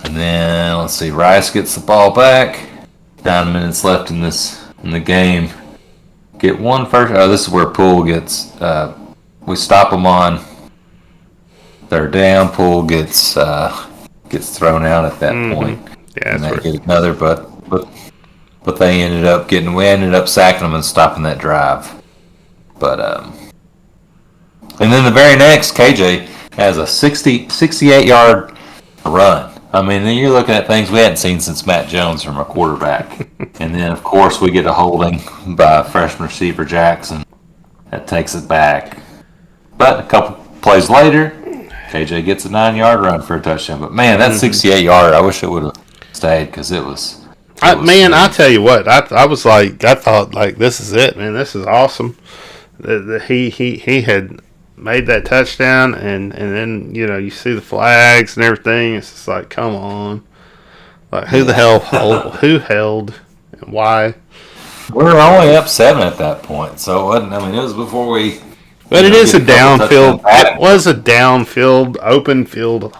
And then let's see, Rice gets the ball back. 9 minutes left in the game. Get one first. Oh, this is where Poole gets. We stop them on 3rd down. Poole gets thrown out at that point. Yeah, and they get another, but they ended up getting. We ended up sacking them and stopping that drive. But and then the very next, KJ has a 68-yard run. I mean, then you're looking at things we hadn't seen since Matt Jones from a quarterback. And then, of course, we get a holding by freshman receiver Jackson that takes it back. But a couple plays later, KJ gets a 9-yard run for a touchdown. But, man, that 68-yard, I wish it would have stayed because it was I tell you what, I thought, this is it, man. This is awesome. He had made that touchdown, and then you see the flags and everything. It's just like, come on, like who held and why? We were only up 7 at that point, so it wasn't. I mean, it was before we. But it is a downfield. It was a downfield, open field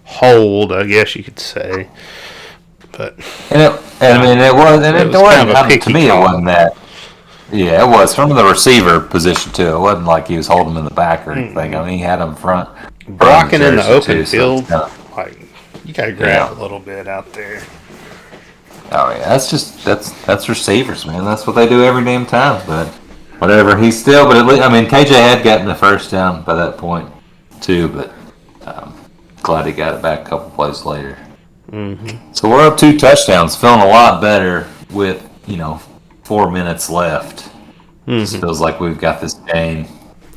hold, I guess you could say. But it was kind of a picky to me. Call. It wasn't that. Yeah, it was from the receiver position too. It wasn't like he was holding him in the back or anything. I mean, he had him front. Blocking in the open field, you gotta grab a little bit out there. Oh yeah, that's receivers, man. That's what they do every damn time. But whatever, he's still. But at least, I mean, KJ had gotten the first down by that point too. But glad he got it back a couple plays later. Mm-hmm. So we're up 2 touchdowns, feeling a lot better with 4 minutes left. It feels like we've got this game.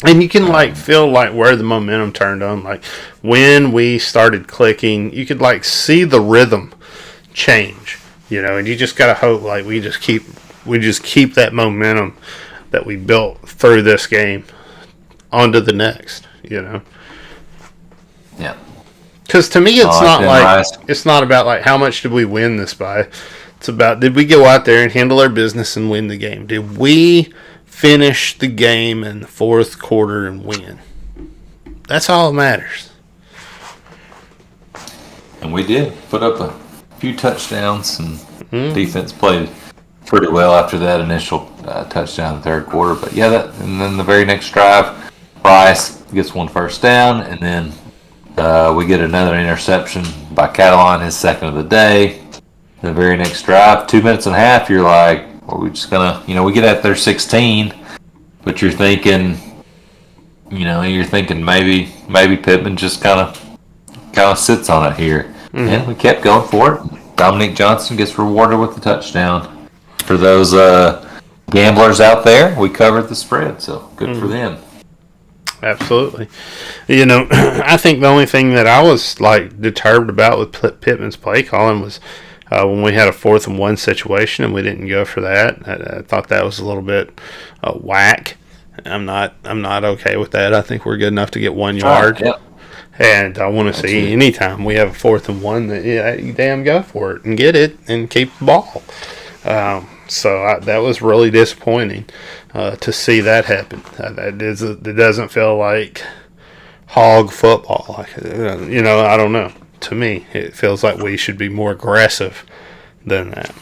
And you can feel where the momentum turned on. Like when we started clicking, you could see the rhythm change. And you just gotta hope we just keep that momentum that we built through this game onto the next. Yeah. Because to me, it's not about how much did we win this by. It's about, did we go out there and handle our business and win the game? Did we finish the game in the 4th quarter and win? That's all that matters. And we did put up a few touchdowns, and defense played pretty well after that initial touchdown in the 3rd quarter. But yeah, and then the very next drive, Rice gets 1 first down, and then we get another interception by Catalan, his 2nd of the day. The very next drive, 2 minutes and a half, you're like, are we just going to, we get at their 16, but you're thinking, you're thinking maybe Pittman just kind of sits on it here, and we kept going for it. Dominique Johnson gets rewarded with the touchdown. For those gamblers out there, we covered the spread, so good for them. Absolutely. I think the only thing that I was deterred about with Pittman's play calling was when we had a 4th and 1 situation and we didn't go for that. I thought that was a little bit whack. I'm not okay with that. I think we're good enough to get 1 yard. Yep. And I want to see anytime we have a 4th and 1 that you damn go for it and get it and keep the ball. So that was really disappointing to see that happen. It doesn't feel like hog football. I don't know. To me, it feels like we should be more aggressive than that.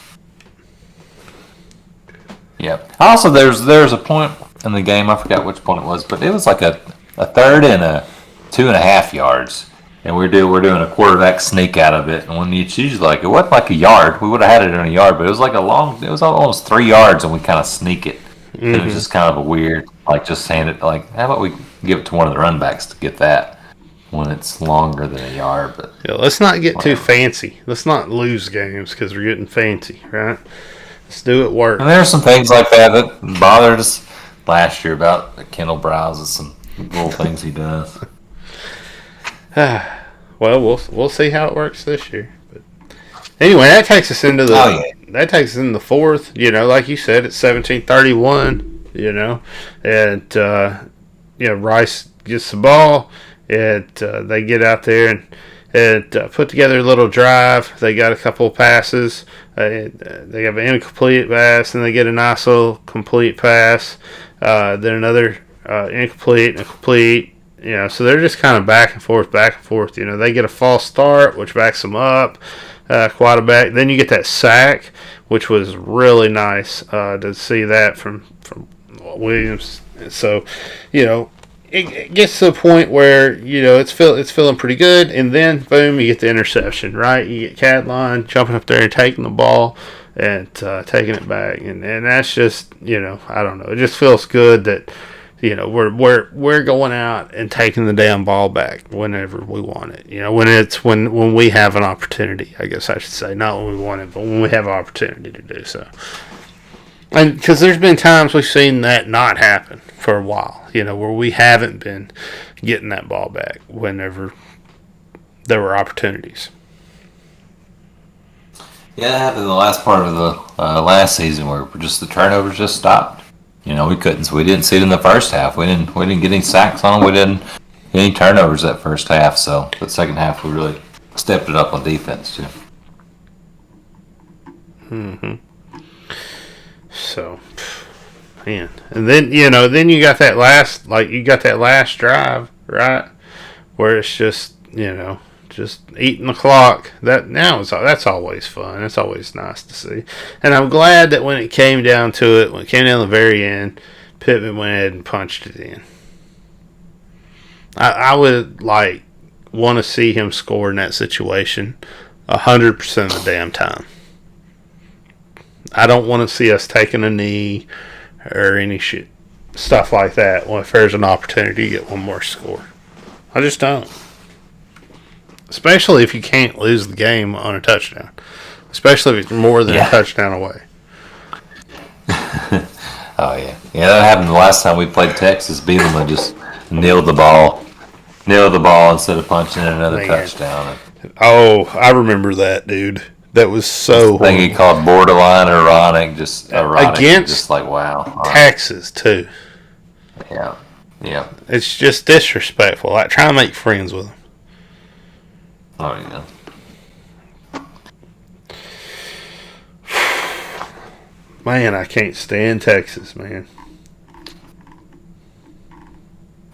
Yeah. Also, there's a point in the game, I forgot which point it was, but it was like a 3rd and a 2.5 yards. And we're doing a quarterback sneak out of it, and when it's usually it wasn't like a yard. We would have had it in a yard, but it was it was almost 3 yards, and we kind of sneak it. Mm-hmm. It was just kind of a weird, just saying it how about we give it to one of the run backs to get that when it's longer than a yard. But let's not get too fancy. Let's not lose games because we're getting fancy, right? Let's do it work. And there are some things like that bothered us last year about Kendall Browse and some little things he does. Well, we'll see how it works this year. But anyway, that takes us into the 4th. Like you said, it's 17-31. And Rice gets the ball, and they get out there and put together a little drive. They got a couple of passes. They have an incomplete pass, and they get a nice little complete pass. Then another incomplete and a complete. So they're just kind of back and forth. They get a false start, which backs them up quite a bit. Then you get that sack, which was really nice to see that from Williams. So, it gets to the point where it's feeling pretty good, and then boom, you get the interception. Right, you get Cadline jumping up there and taking the ball and taking it back, and that's just I don't know. It just feels good that. We're going out and taking the damn ball back whenever we want it. When we have an opportunity, I guess I should say, not when we want it, but when we have an opportunity to do so. And because there's been times we've seen that not happen for a while, where we haven't been getting that ball back whenever there were opportunities. Yeah, that happened in the last part of the last season where the turnovers just stopped. We couldn't. So we didn't see it in the first half. We didn't get any sacks on them. We didn't get any turnovers that first half. So the second half, we really stepped it up on defense too. So, man, and then you got that last drive, right, where it's just just eating the clock. That's always fun. It's always nice to see. And I'm glad that when it came down to it, when it came down to the very end, Pittman went ahead and punched it in. I would want to see him score in that situation 100% of the damn time. I don't want to see us taking a knee or any stuff like that if there's an opportunity to get one more score. I just don't. Especially if you can't lose the game on a touchdown. Especially if it's more than a touchdown away. Oh, yeah. Yeah, that happened the last time we played Texas. Bielema just nailed the ball instead of punching in another touchdown. Oh, I remember that, dude. That was so I think he called borderline ironic, just ironic. Against just wow. Texas, too. Yeah. Yeah. It's just disrespectful. Try to make friends with them. Oh, yeah. Man, I can't stand Texas, man.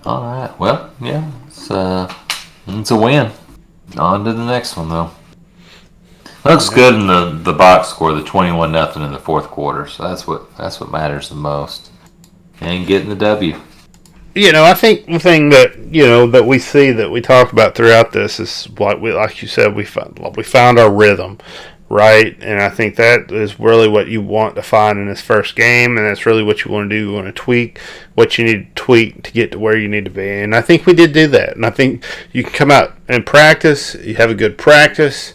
All right. Well, yeah, it's a win. On to the next one, though. Looks good in the box score, the 21-0 in the fourth quarter. So that's what matters the most. And getting the W. I think the thing that that we see that we talk about throughout this is like you said, we found our rhythm. right? And I think that is really what you want to find in this first game, and that's really what you want to do. You want to tweak what you need to tweak to get to where you need to be. And I think we did do that. And I think you can come out and practice, you have a good practice,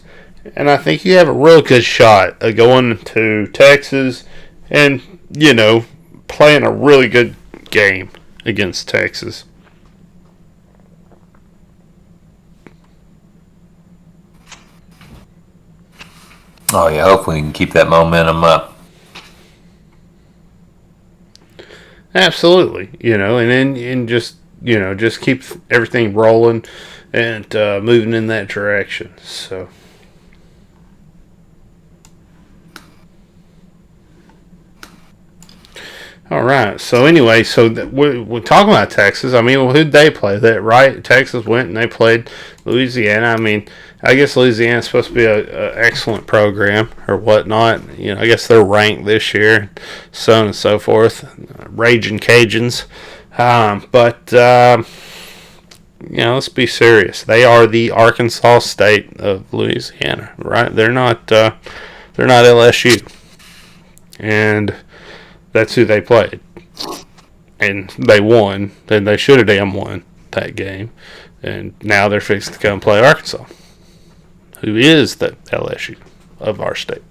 and I think you have a real good shot of going to Texas and, playing a really good game against Texas. Oh yeah, hopefully we can keep that momentum up. Absolutely, and just keep everything rolling and moving in that direction. So. All right. So anyway, we're talking about Texas. I mean, who'd they play? That right? Texas went and they played Louisiana. I mean, I guess Louisiana's supposed to be a excellent program or whatnot. I guess they're ranked this year, so on and so forth. Raging Cajuns, but let's be serious. They are the Arkansas State of Louisiana, right? They're not LSU, and that's who they played. And they won. Then they should have damn won that game. And now they're fixing to come play Arkansas, who is the LSU of our state.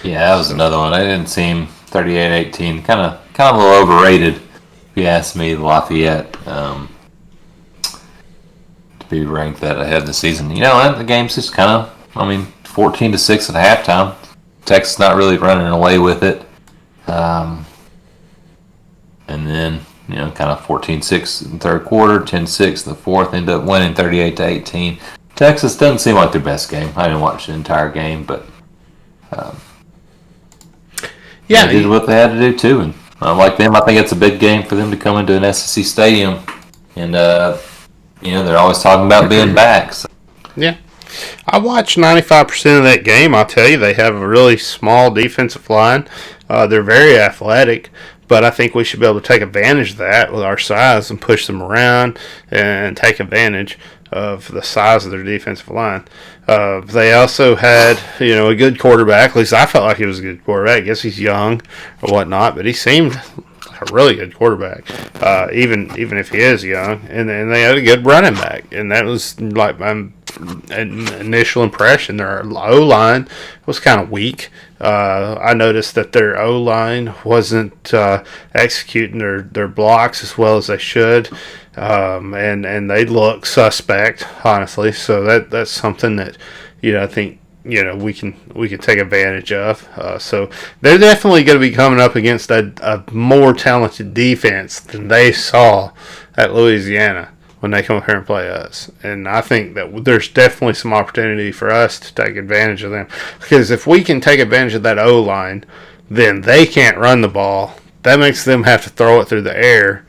Yeah, that was another one. I didn't seem 38-18. Kind of a little overrated, if you ask me, Lafayette, to be ranked that ahead of the season. The game's just 14-6 at halftime. Texas not really running away with it. And then, kind of 14-6 in the third quarter, 10-6 in the fourth, end up winning 38-18. Texas doesn't seem like their best game. I didn't watch the entire game, but they did what they had to do too. And like them, I think it's a big game for them to come into an SEC stadium. And, they're always talking about being back. So. Yeah. I watched 95% of that game. I'll tell you, they have a really small defensive line. They're very athletic, but I think we should be able to take advantage of that with our size and push them around and take advantage of the size of their defensive line. They also had, a good quarterback. At least I felt like he was a good quarterback. I guess he's young or whatnot, but he seemed like a really good quarterback, even if he is young. And they had a good running back, and that was like my initial impression. Their O-line was kind of weak. I noticed that their O-line wasn't executing their blocks as well as they should, and they look suspect, honestly. So that's something that I think we can take advantage of. So they're definitely going to be coming up against a more talented defense than they saw at Louisiana when they come up here and play us. And I think that there's definitely some opportunity for us to take advantage of them. Because if we can take advantage of that O-line, then they can't run the ball. That makes them have to throw it through the air.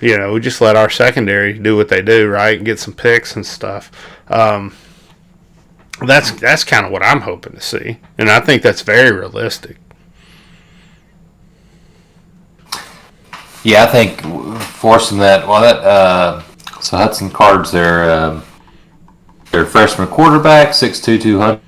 We just let our secondary do what they do, right, and get some picks and stuff. That's kind of what I'm hoping to see. And I think that's very realistic. Yeah, I think forcing that, so Hudson Card's their freshman quarterback, 6'2", 200.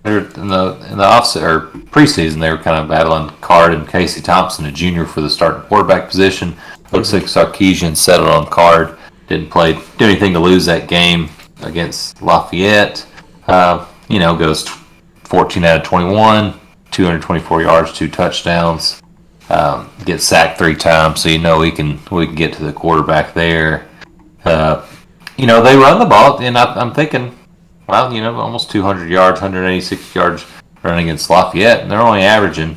In the offset or preseason, they were kind of battling Card and Casey Thompson, a junior, for the starting quarterback position. Looks like Sarkisian settled on Card. Didn't do anything to lose that game against Lafayette. Goes 14 out of 21, 224 yards, 2 touchdowns. Gets sacked 3 times, so we can get to the quarterback there. They run the ball, and I'm thinking, almost 200 yards, 186 yards running against Lafayette, and they're only averaging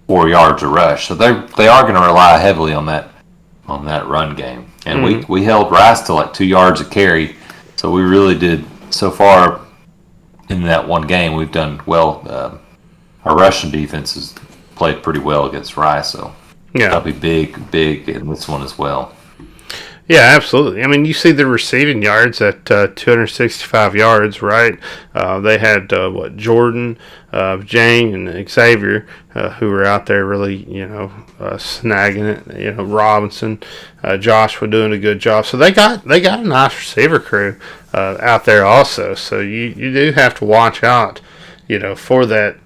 4 yards a rush. So they are going to rely heavily on that run game. And we held Rice to like 2 yards a carry, so we really did so far in that one game. We've done well. Our Russian defense has played pretty well against Rice, so that'll be big in this one as well. Yeah, absolutely. I mean, you see the receiving yards at 265 yards, right? They had Jordan, Jane, and Xavier, who were out there really, snagging it. Robinson, Joshua doing a good job. So they got a nice receiver crew out there also. So you do have to watch out, for that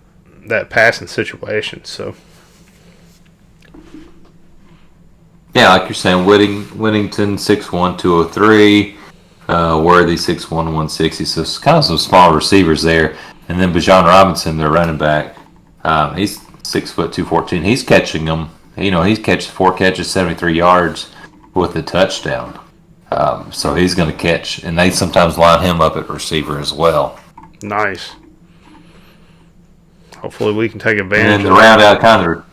passing situation. So. Yeah, like you're saying, Whittington 6'1", 203, Worthy 6'1", 160. So it's kind of some small receivers there. And then Bijan Robinson, their running back, he's 6', 214. He's catching them. He's catched 4 catches, 73 yards with a touchdown. So he's going to catch, and they sometimes line him up at receiver as well. Nice. Hopefully we can take advantage of that. And then to round out kind of.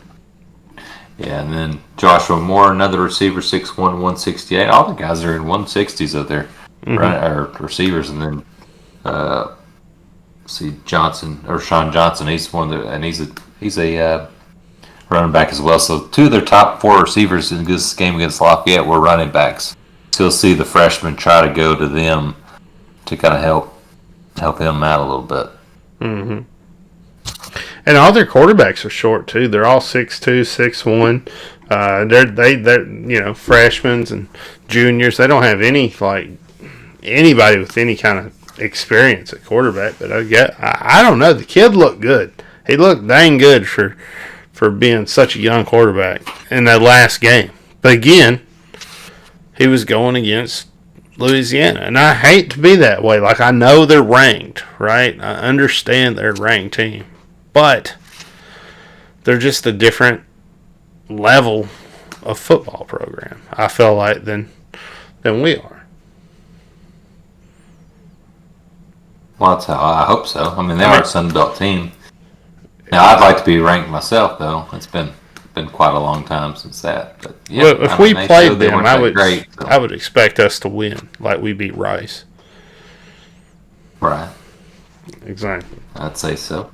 Yeah, and then Joshua Moore, another receiver, 6'1", 168. All the guys are in 160s out there, or receivers. And then Sean Johnson. He's one of the, and he's a running back as well. So 2 of their top 4 receivers in this game against Lafayette were running backs. So you'll see the freshmen try to go to them to kind of help them out a little bit. Mm-hmm. And all their quarterbacks are short too. They're all 6'2", 6'1". They're freshmen and juniors. They don't have anybody with any kind of experience at quarterback. But I don't know. The kid looked good. He looked dang good for being such a young quarterback in that last game. But again, he was going against Louisiana, and I hate to be that way. Like, I know they're ranked, right? I understand they're a ranked team. But they're just a different level of football program, I feel like, than we are. Well, that's how I hope so. I mean, they are a Sun Belt team. Now, I'd like to be ranked myself, though. It's been quite a long time since that. But yeah, well, if we played them, I would expect us to win, like we beat Rice. Right. Exactly. I'd say so.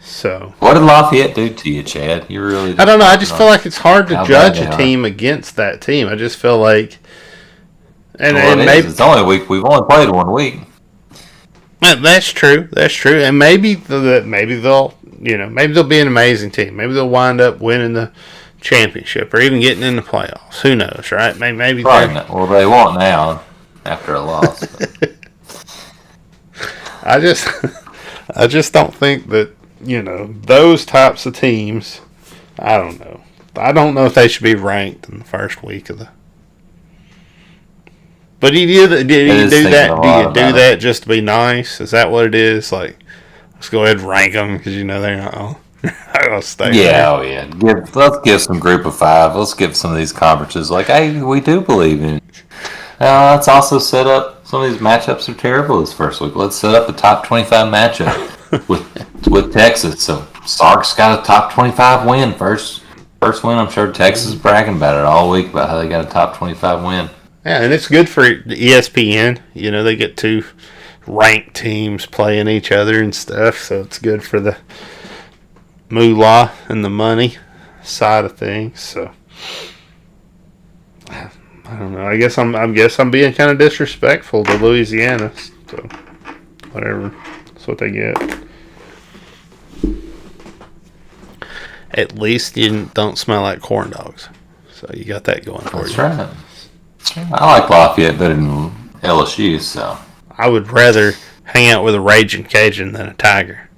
So, what did Lafayette do to you, Chad? You really? I don't know. I just feel like it's hard to judge a team against that team. I just feel like, and maybe it's only a week. We've only played 1 week. That's true. That's true. And maybe they'll be an amazing team. Maybe they'll wind up winning the championship or even getting in the playoffs. Who knows, right? Maybe. Well, they won't now after a loss. I just don't think that, those types of teams, I don't know. I don't know if they should be ranked in the first week of the. But did you do that? Do you do that just to be nice? Is that what it is? Like, let's go ahead and rank them because they're not going to stay. Yeah, oh yeah. Let's give some group of 5. Let's give some of these conferences like, hey, we do believe in it. Let's also set up some of these matchups are terrible this first week. Let's set up a top 25 matchup with Texas. So Sark's got a top 25 win first win. I'm sure Texas is bragging about it all week about how they got a top 25 win. Yeah, and it's good for ESPN. They get 2 ranked teams playing each other and stuff, so it's good for the moolah and the money side of things. So I don't know. I guess I'm being kind of disrespectful to Louisiana. So whatever, that's what they get. At least you don't smell like corn dogs, so you got that going for you. That's right. I like Lafayette better than LSU, so I would rather hang out with a raging Cajun than a tiger.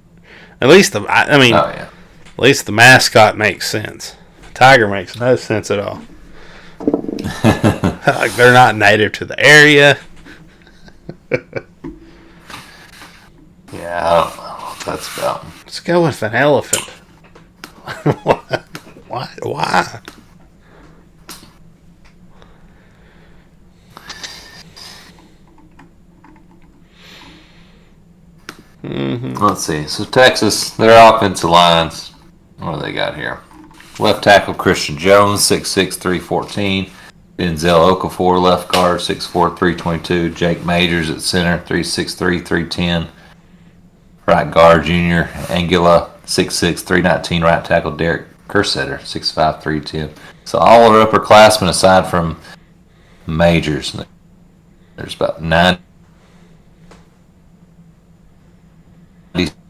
At least at least the mascot makes sense. Tiger makes no sense at all. Like they're not native to the area. Yeah, I don't know what that's about. Let's go with an elephant. Why? Mm-hmm. Let's see. So Texas, their offensive lines, what do they got here? Left tackle Christian Jones, 6'6", 314. Denzel Okafor, left guard, 6'4", 322. Jake Majors at center, 3'6", 310. Right guard, Junior Angula, 6'6", 319. Right tackle Derek Kersetter, 6'5", 310. So all our upperclassmen, aside from majors, there's about 90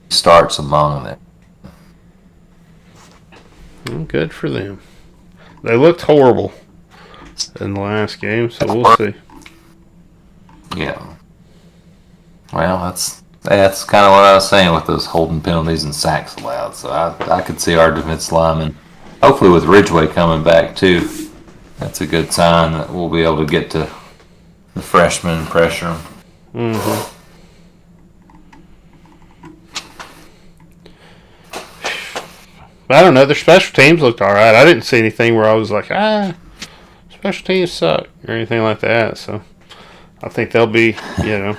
starts among them. Well, good for them. They looked horrible in the last game, so we'll see. Yeah. Well, that's kind of what I was saying with those holding penalties and sacks allowed. So I could see our defense linemen, hopefully with Ridgeway coming back too, that's a good sign that we'll be able to get to the freshmen and pressure them. Mm-hmm. I don't know. Their special teams looked all right. I didn't see anything where I was like, special teams suck or anything like that. So I think they'll be, they'll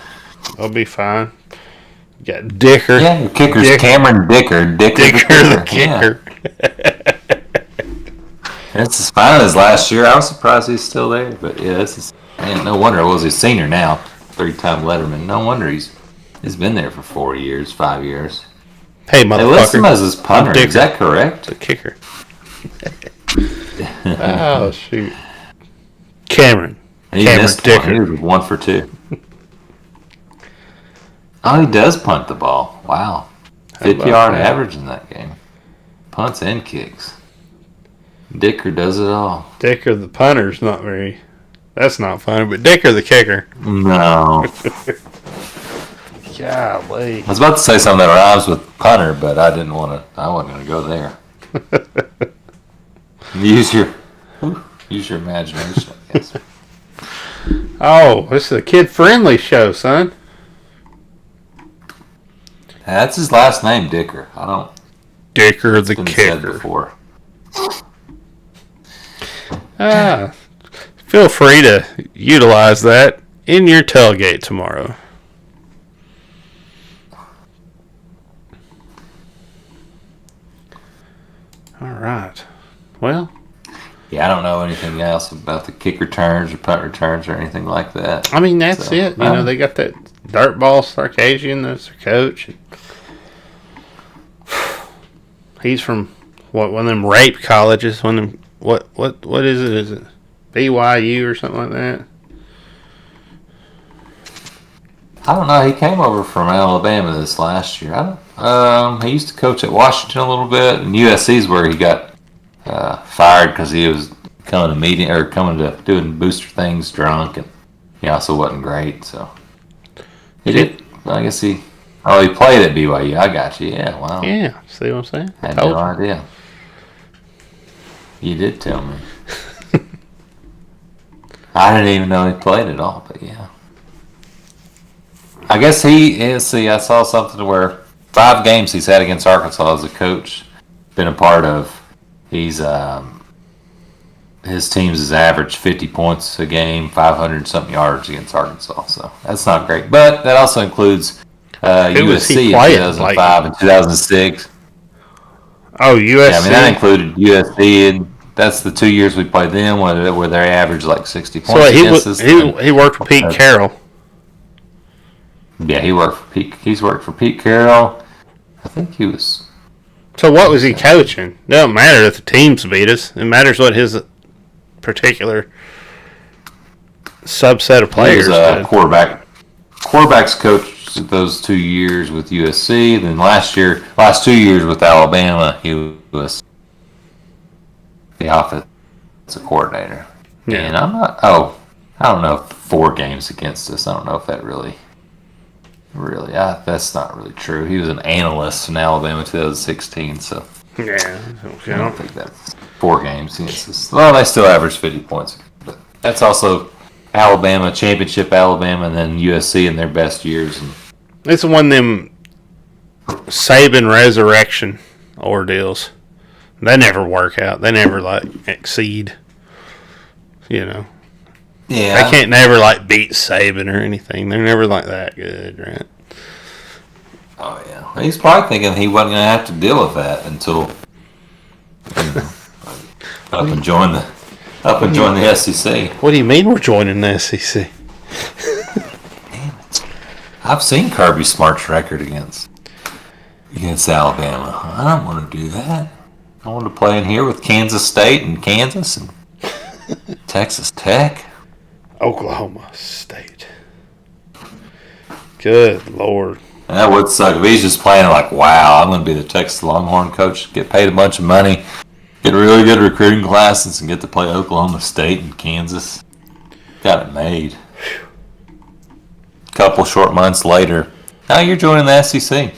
be fine. You got Dicker. Yeah, your kicker's Cameron Dicker. Dicker the kicker. Yeah. It's as fine as last year. I was surprised he's still there. But yeah, no wonder. Well, he's a senior now, 3-time letterman. No wonder he's been there for 4 years, 5 years. Hey, motherfucker. They list him as his punter. Is that correct? The kicker. Oh, shoot. Cameron. He missed Dicker. He was 1 for 2. Oh, he does punt the ball. Wow. 50-yard average in that game. Punts and kicks. Dicker does it all. Dicker the punter's not very... That's not funny, but Dicker the kicker. No. Golly. I was about to say something that rhymes with punter, but I didn't want to. I wasn't going to go there. Use your imagination, I guess. Oh, this is a kid-friendly show, son. That's his last name, Dicker. I don't. Dicker the kicker. Said before. Feel free to utilize that in your tailgate tomorrow. All right. Well. Yeah, I don't know anything else about the kick returns or punt returns or anything like that. I mean, that's it. They got that Dirtball Sarkisian. That's their coach. He's from one of them rape colleges. One of them, what is it? Is it BYU or something like that? I don't know. He came over from Alabama this last year. He used to coach at Washington a little bit, and USC's where he got fired because he was coming to doing booster things drunk, and he also wasn't great. So he did. I guess he played at BYU. I got you. Yeah. Wow. Yeah. See what I'm saying? Had no idea. You did tell me. I didn't even know he played at all, but yeah. I guess he is. See, I saw something where 5 games he's had against Arkansas as a coach, been a part of. He's his teams has averaged 50 points a game, 500-something yards against Arkansas. So that's not great, but that also includes USC in 2005 and 2006. Oh, USC. Yeah, I mean that included USC, and that's the 2 years we played them where they averaged like 60 points against us. He worked for Pete Carroll. Yeah, he's worked for Pete Carroll. I think he was. So what was he coaching? It doesn't matter if the teams beat us. It matters what his particular subset of players did. Quarterbacks coach those 2 years with USC. Then last 2 years with Alabama, he was the offensive coordinator. Yeah. And I don't know, 4 games against us. I don't know if that really, that's not really true. He was an analyst in Alabama 2016, so yeah, I don't think that's 4 games against us. Well, they still averaged 50 points, but that's also Alabama, championship Alabama, and then USC in their best years. And it's one of them Saban resurrection ordeals. They never work out. They never exceed. Yeah. They can't never beat Saban or anything. They're never that good, right? Oh yeah. He's probably thinking he wasn't going to have to deal with that until up and join the SEC. What do you mean we're joining the SEC? Damn it! I've seen Kirby Smart's record against Alabama. I don't want to do that. I wanted to play in here with Kansas State and Kansas and Texas Tech. Oklahoma State. Good Lord. And that would suck if he's just playing like, wow, I'm going to be the Texas Longhorn coach, get paid a bunch of money, get a really good recruiting classes, and get to play Oklahoma State and Kansas. Got it made. A couple short months later, now you're joining the SEC.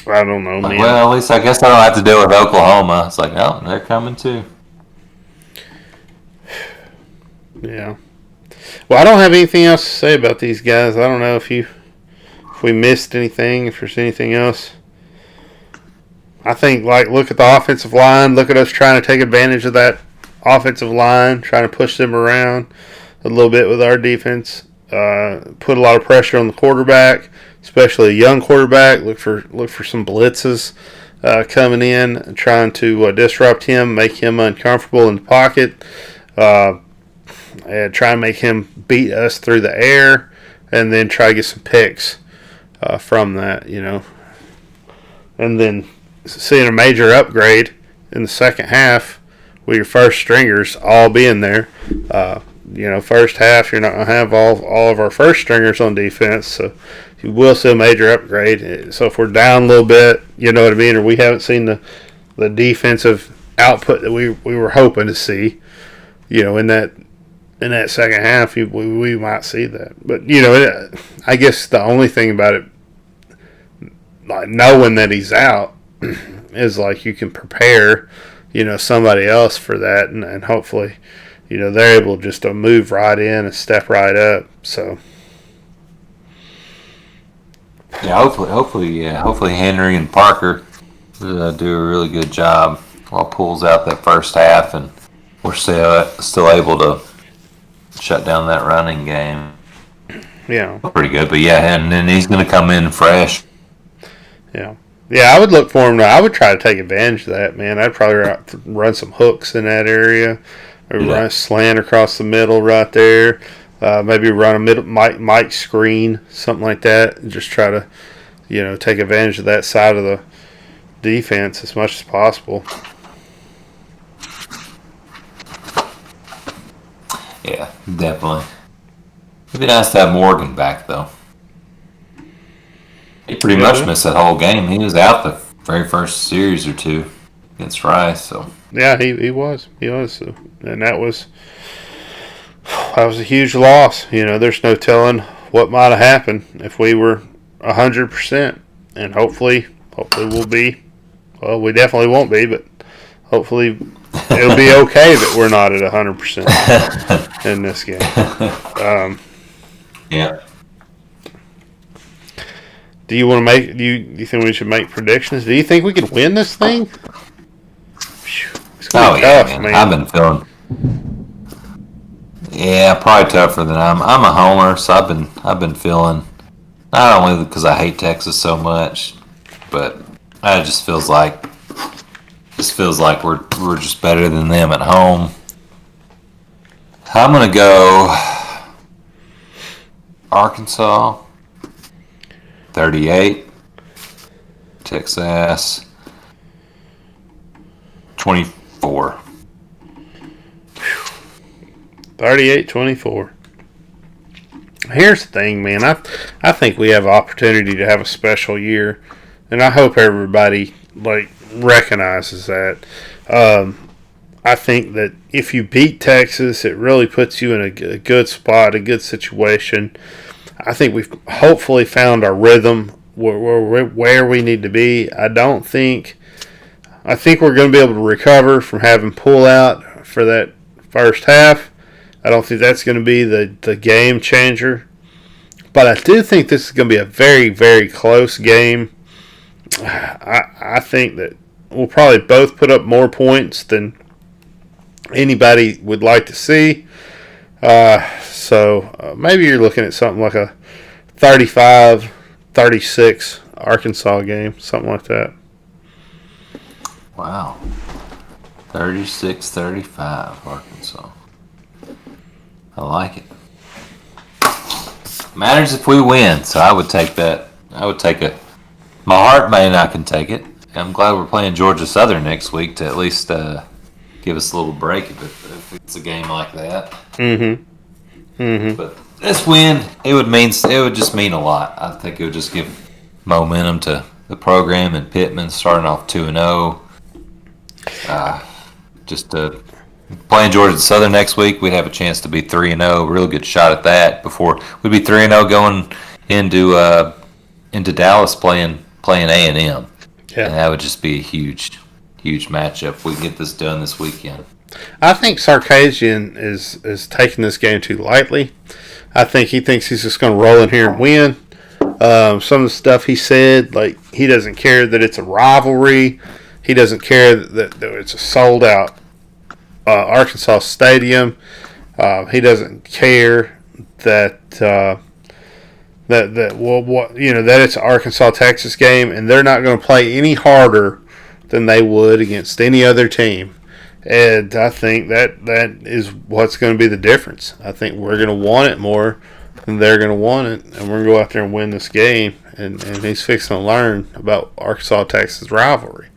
I don't know, like, man. Well, at least I guess I don't have to deal with Oklahoma. It's like, oh, they're coming too. Yeah. Well, I don't have anything else to say about these guys. I don't know if we missed anything, if there's anything else. I think, look at the offensive line. Look at us trying to take advantage of that offensive line, trying to push them around a little bit with our defense. Put a lot of pressure on the quarterback, especially a young quarterback. Look for some blitzes coming in, trying to disrupt him, make him uncomfortable in the pocket, and try and make him beat us through the air, and then try to get some picks from that, And then seeing a major upgrade in the second half with your first stringers all being there. First half you're not going to have all of our first stringers on defense, so you will see a major upgrade. So if we're down a little bit, you know what I mean, or we haven't seen the defensive output that we were hoping to see, in that second half, we might see that. But I guess the only thing about it, like knowing that he's out, is like you can prepare, somebody else for that, and hopefully, they're able just to move right in and step right up. So yeah, hopefully Henry and Parker do a really good job while pulls out that first half, and we're still able to shut down that running game. Yeah, pretty good. But yeah, and then he's going to come in fresh. Yeah. Yeah, I would look for him. I would try to take advantage of that, man. I'd probably run some hooks in that area, or run a slant across the middle right there. Maybe run a middle Mike screen, something like that, and just try to, take advantage of that side of the defense as much as possible. Yeah, definitely. It'd be nice to have Morgan back, though. He pretty much missed that whole game. He was out the very first series or two against Rice. So yeah, he was, and that was a huge loss. There's no telling what might have happened if we were 100%, and hopefully we'll be. Well, we definitely won't be, but hopefully it'll be okay that we're not at 100% in this game. Yeah. Do you want to make? Do you think we should make predictions? Do you think we could win this thing? It's gonna be tough, man. I've been feeling. Yeah, probably tougher than I'm a homer, so I've been feeling. Not only because I hate Texas so much, but it just feels like we're just better than them at home. I'm gonna go Arkansas 38, Texas 24. 38-24. Here's the thing, man. I think we have opportunity to have a special year, and I hope everybody recognizes that. I think that if you beat Texas, it really puts you in a good spot, a good situation. I think we've hopefully found our rhythm where we need to be. I think we're going to be able to recover from having pull out for that first half. I don't think that's going to be the game changer. But I do think this is going to be a very, very close game. I think that we'll probably both put up more points than anybody would like to see. So maybe you're looking at something like a 35-36 Arkansas game, something like that. Wow. 36-35 Arkansas. I like it. Matters if we win, so I would take that. I would take it. My heart may not can take it. I'm glad we're playing Georgia Southern next week to at least give us a little break if it's a game like that. But this win, it would just mean a lot. I think it would just give momentum to the program and Pittman starting off 2-0. Just playing Georgia Southern next week, we'd have a chance to be 3-0. Real good shot at that. Before we'd be 3-0 going into Dallas playing A&M. Yeah. And that would just be a huge matchup if we get this done this weekend. I think Sarkisian is taking this game too lightly. I think he thinks he's just going to roll in here and win. Some of the stuff he said, like he doesn't care that it's a rivalry. He doesn't care that it's a sold-out Arkansas stadium. He doesn't care that it's an Arkansas-Texas game, and they're not going to play any harder than they would against any other team. And I think that is what's going to be the difference. I think we're going to want it more than they're going to want it, and we're going to go out there and win this game. And he's fixing to learn about Arkansas-Texas rivalry.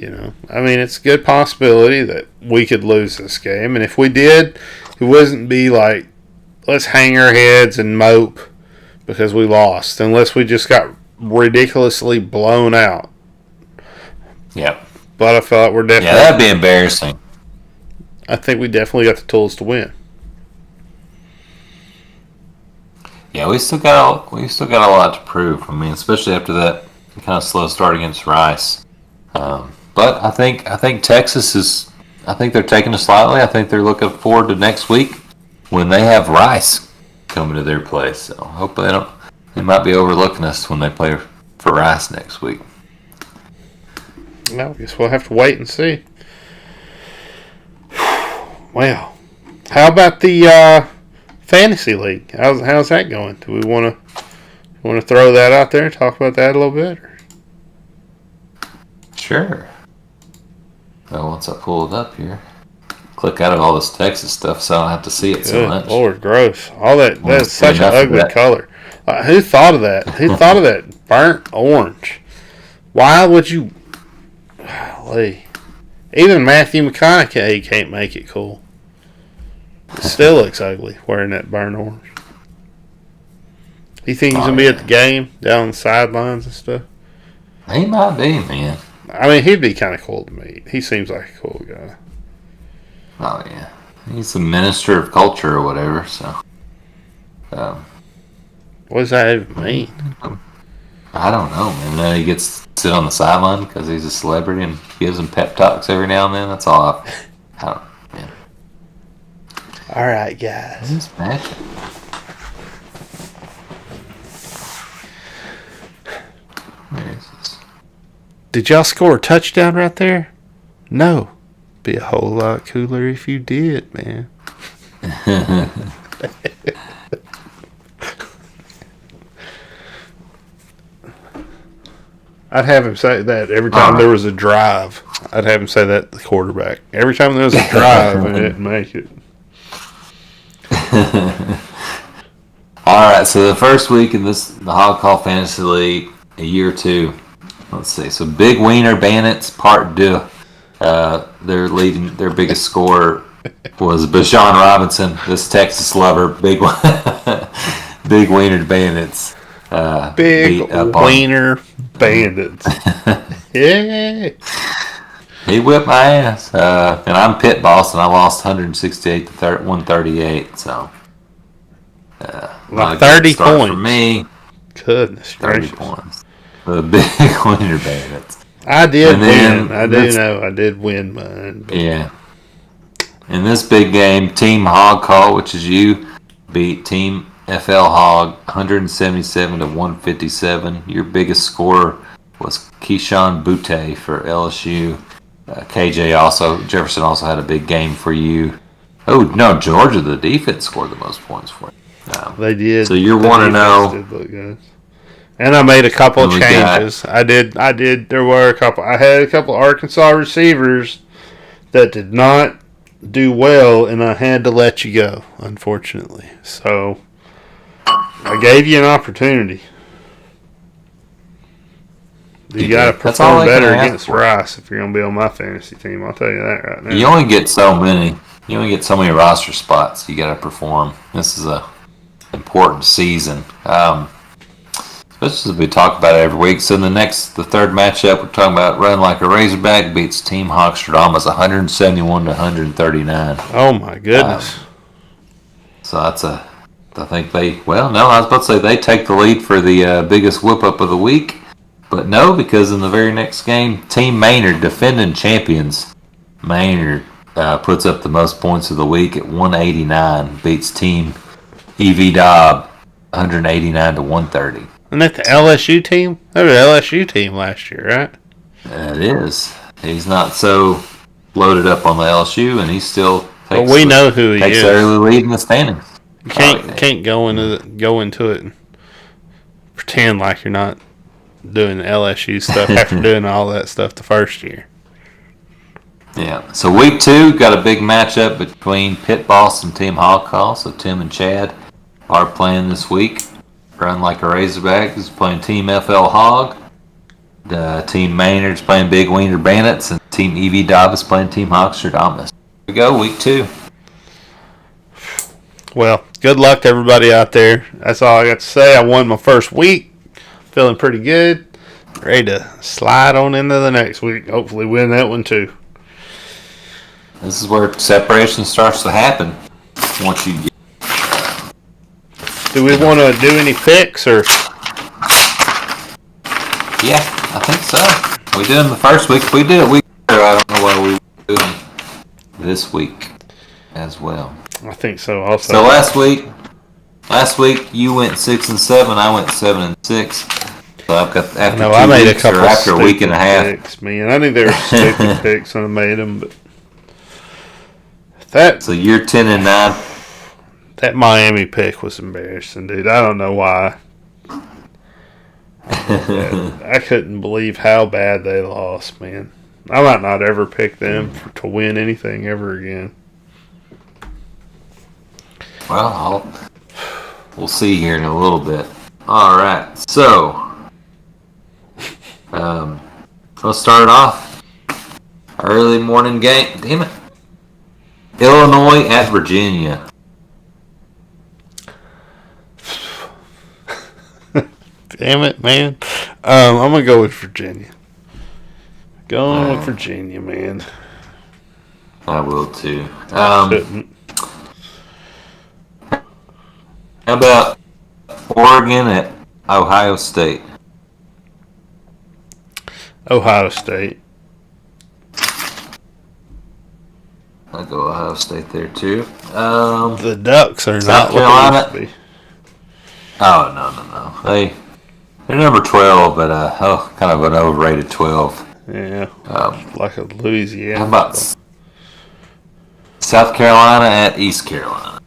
I mean, it's a good possibility that we could lose this game. And if we did, it wouldn't be like, let's hang our heads and mope because we lost, unless we just got ridiculously blown out. Yep. But I feel like we're definitely... Yeah, that'd be embarrassing. I think we definitely got the tools to win. Yeah, we still got a lot to prove. I mean, especially after that kind of slow start against Rice. But I think Texas is. I think they're taking us slightly. I think they're looking forward to next week when they have Rice coming to their place. So hopefully they might be overlooking us when they play for Rice next week. Well, I guess we'll have to wait and see. Well, how about the fantasy league? How's that going? Do we want to throw that out there and talk about that a little bit? Or? Sure. Well, once I pull it up here, click out of all this Texas stuff, so I don't have to see it so much. Lord, gross! All that's such an ugly color. Who thought of that? Who thought of that burnt orange? Why would you? Golly. Even Matthew McConaughey can't make it cool. It still looks ugly wearing that burnt orange. You think he's gonna be at the game down the sidelines and stuff? He might be, man. I mean, he'd be kind of cool to meet. He seems like a cool guy. Oh, yeah. He's the minister of culture or whatever, so. What does that even mean? I don't know, man. Then he gets to sit on the sideline because he's a celebrity and gives them pep talks every now and then. That's all I don't know, man. All right, guys. What is magic? Where is this? Did y'all score a touchdown right there? No. Be a whole lot cooler if you did, man. I'd have him say that every time there was a drive. I'd have him say that to the quarterback. Every time there was a drive and it didn't make it. All right, so the first week in the Hog Call Fantasy League, a year or two. Let's see. So Big Wiener Bandits Part 2. Their biggest scorer was Bashawn Robinson, this Texas lover. Big Wiener Bandits. Big Wiener Bandits. Yeah. He whipped my ass. And I'm pit boss, and I lost 168 to 138. So, 30 points for me. Goodness 30 gracious. Points. The Big Wiener Bandits. I did win. I do know I did win mine. But. Yeah. In this big game, Team Hog Call, which is you, beat Team FL Hog 177 to 157. Your biggest scorer was Keyshawn Butte for LSU. Jefferson also had a big game for you. Oh no, Georgia, the defense scored the most points for you. They did. So you're 1-0. And I made a couple of changes. I did. There were a couple. I had a couple of Arkansas receivers that did not do well, and I had to let you go, unfortunately. So I gave you an opportunity. You got to That's all perform they can better ask against for. Rice if you're going to be on my fantasy team. I'll tell you that right now. You only get so many. You only get so many roster spots. You got to perform. This is a important season. Especially as we talk about it every week. So the third matchup, we're talking about Run Like a Razorback beats Team Hogstradamus 171-139. Oh my goodness! So that's I think I was about to say they take the lead for the biggest whip up of the week, but no, because in the very next game, Team Maynard, defending champions, Maynard puts up the most points of the week at 189, beats Team EV Dobb 189-130. Isn't that the LSU team? That was the LSU team last year, right? It is. He's not so loaded up on the LSU, and he still takes. But we know who he is. The early lead in the standings. You can't go into it and pretend like you're not doing the LSU stuff after doing all that stuff the first year. Yeah. So week 2 got a big matchup between Pit Boss and Team Hog Call. So Tim and Chad are playing this week. Run Like a Razorback is playing Team FL Hog. Team Maynard's playing Big Wiener Bandits, and Team EV Dobb is playing Team Hogstradamus. Here we go, week 2. Well, good luck to everybody out there. That's all I got to say. I won my first week. Feeling pretty good. Ready to slide on into the next week. Hopefully win that one too. This is where separation starts to happen once you get. Do we want to do any picks or? Yeah, I think so. We did them the first week. We did a week. I don't know why we do them this week as well. I think so. Also. So last week you went 6-7. I went 7-6. So I've got after I made weeks, a couple or after a week and a half. Picks, man. I think they were stupid picks when I made them, but that. So you're 10-9. That Miami pick was embarrassing, dude. I don't know why. I couldn't believe how bad they lost, man. I might not ever pick them to win anything ever again. Well, we'll see here in a little bit. All right, so let's start it off. Early morning game. Damn it. Illinois at Virginia. Damn it, man. I'm going to go with Virginia. Going with Virginia, man. I will too. Shouldn't. How about Oregon at Ohio State? Ohio State. I'll go Ohio State there too. The Ducks are South not what they used to Carolina. be. Oh, no. They're number 12, but kind of an overrated 12. Yeah, like a Louisiana. How about South Carolina at East Carolina?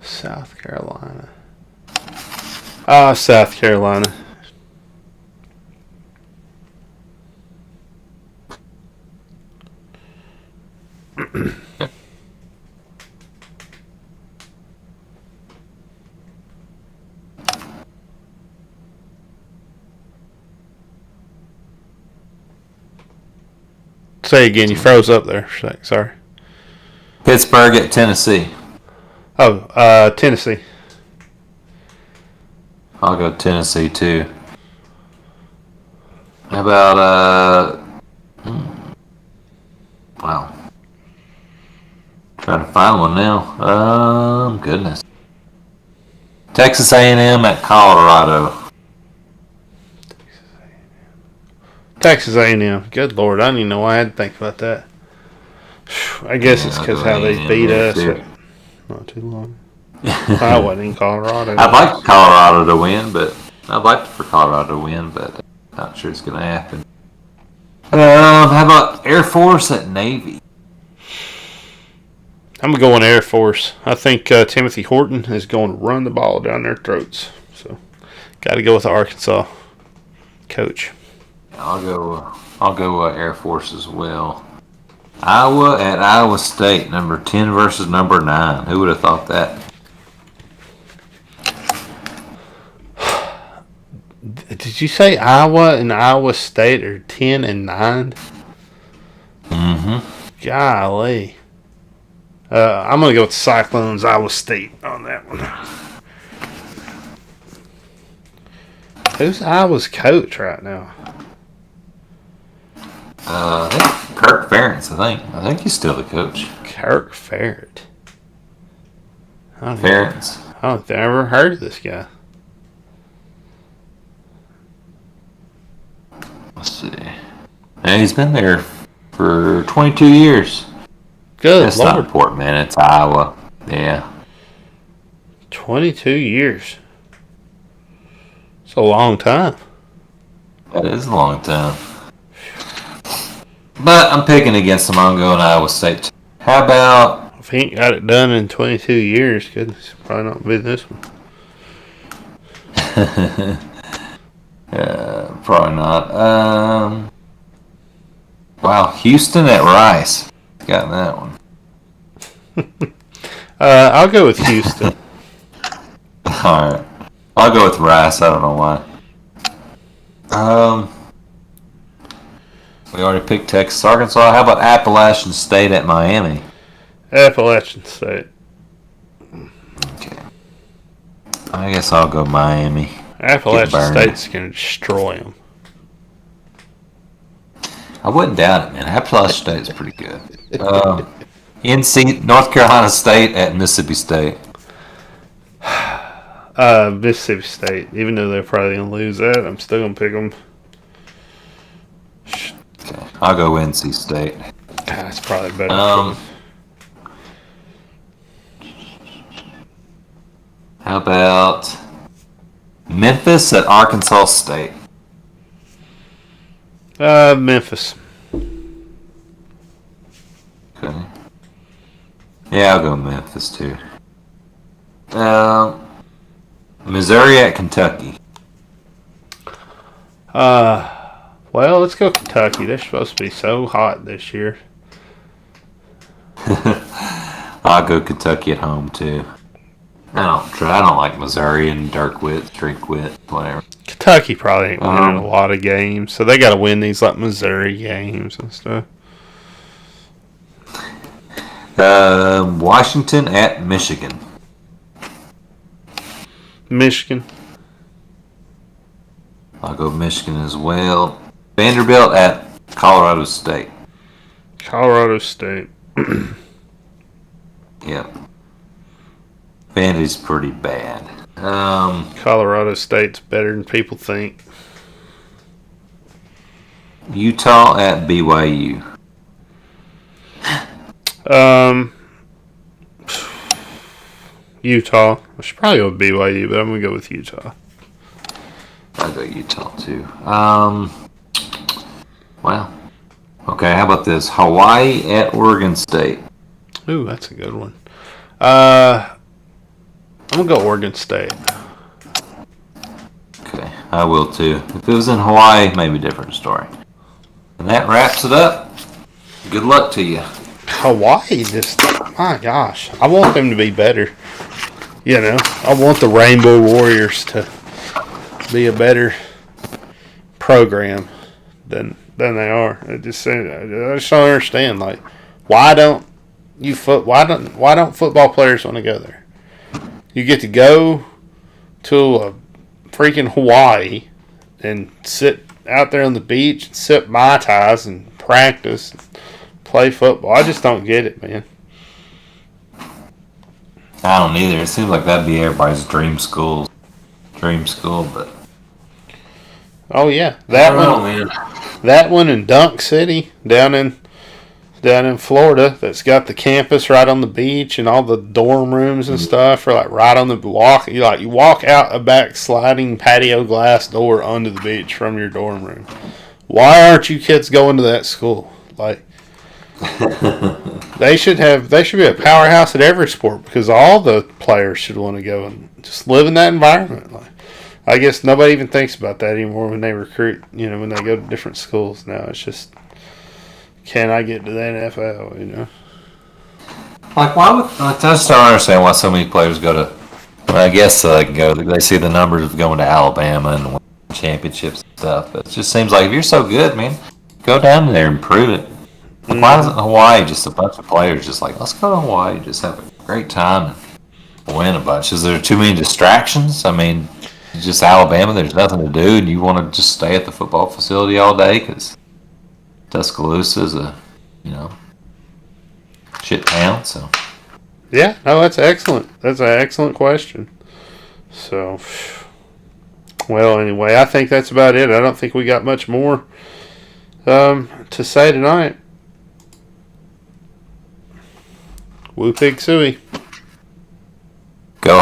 South Carolina. South Carolina. Say again, you froze up there. Sorry. Pittsburgh at Tennessee. Oh, Tennessee. I'll go Tennessee too. How about wow. Trying to find one now. Goodness. Texas A&M at Colorado. Texas A&M. Good Lord, I didn't even know why I had to think about that. I guess it's because how they beat us. Not too long. I wasn't in Colorado. I'd like Colorado to win, but I'd like for Colorado to win, but not sure it's going to happen. How about Air Force at Navy? I'm going Air Force. I think Timothy Horton is going to run the ball down their throats. So, got to go with the Arkansas coach. I'll go Air Force as well. Iowa at Iowa State, number 10 versus number 9. Who would have thought that? Did you say Iowa and Iowa State are 10-9? Mm-hmm. Golly. I'm going to go with Cyclones, Iowa State on that one. Who's Iowa's coach right now? I think Kirk Ferentz, I think he's still the coach. Kirk Ferret. Ferentz. I don't think I've ever heard of this guy. Let's see. Yeah, he's been there for 22 years. Good That's Lord. not Portman, it's Iowa. Yeah. 22 years. It's a long time. That is a long time. But I'm picking against them. I'm going Iowa State. How about... If he ain't got it done in 22 years, goodness, probably not be this one. Probably not. Wow, Houston at Rice. Got that one. I'll go with Houston. Alright. I'll go with Rice. I don't know why. We already picked Texas, Arkansas. How about Appalachian State at Miami? Appalachian State. Okay. I guess I'll go Miami. Appalachian State's going to destroy them. I wouldn't doubt it, man. Appalachian State's pretty good. NC, North Carolina State at Mississippi State. Mississippi State. Even though they're probably going to lose that, I'm still going to pick them. Okay, I'll go NC State. That's probably better. How about Memphis at Arkansas State? Memphis. Okay. Yeah, I'll go Memphis too. Missouri at Kentucky. Well, let's go Kentucky. They're supposed to be so hot this year. I'll go Kentucky at home too. I don't like Missouri and Drinkwit, whatever. Kentucky probably ain't winning a lot of games, so they got to win these like Missouri games and stuff. Washington at Michigan. Michigan. I'll go Michigan as well. Vanderbilt at Colorado State. Colorado State. Yep. Vandy's pretty bad. Colorado State's better than people think. Utah at BYU. Utah. I should probably go with BYU, but I'm going to go with Utah. I'll go Utah too. Well. Okay, how about this? Hawaii at Oregon State. Ooh, that's a good one. I'm going to go Oregon State. Okay, I will too. If it was in Hawaii, maybe a different story. And that wraps it up. Good luck to you. Hawaii just, my gosh. I want them to be better. You know, I want the Rainbow Warriors to be a better program than they are. I just don't understand. Like, why don't football players want to go there? You get to go to a freaking Hawaii and sit out there on the beach and sip Mai Tais and practice and play football. I just don't get it, man. I don't either. It seems like that'd be everybody's dream school, but oh yeah, that one in Dunk City down in Florida that's got the campus right on the beach and all the dorm rooms and stuff are like right on the walk. You walk out a back sliding patio glass door onto the beach from your dorm room. Why aren't you kids going to that school? Like, they should be a powerhouse at every sport because all the players should want to go and just live in that environment. Like, I guess nobody even thinks about that anymore when they recruit. You know, when they go to different schools now, it's just, can I get to the NFL? You know, like I just don't understand why so many players go to. Well, I guess they see the numbers of going to Alabama and championships and stuff. But it just seems like if you're so good, man, go down there and prove it. Like, why isn't Hawaii just a bunch of players just like, let's go to Hawaii, just have a great time and win a bunch? Is there too many distractions? I mean, just Alabama, there's nothing to do, and you want to just stay at the football facility all day because Tuscaloosa is a, shit town. So Yeah, no, that's excellent. That's an excellent question. So, well, anyway, I think that's about it. I don't think we got much more to say tonight. Woo Pig Suey. go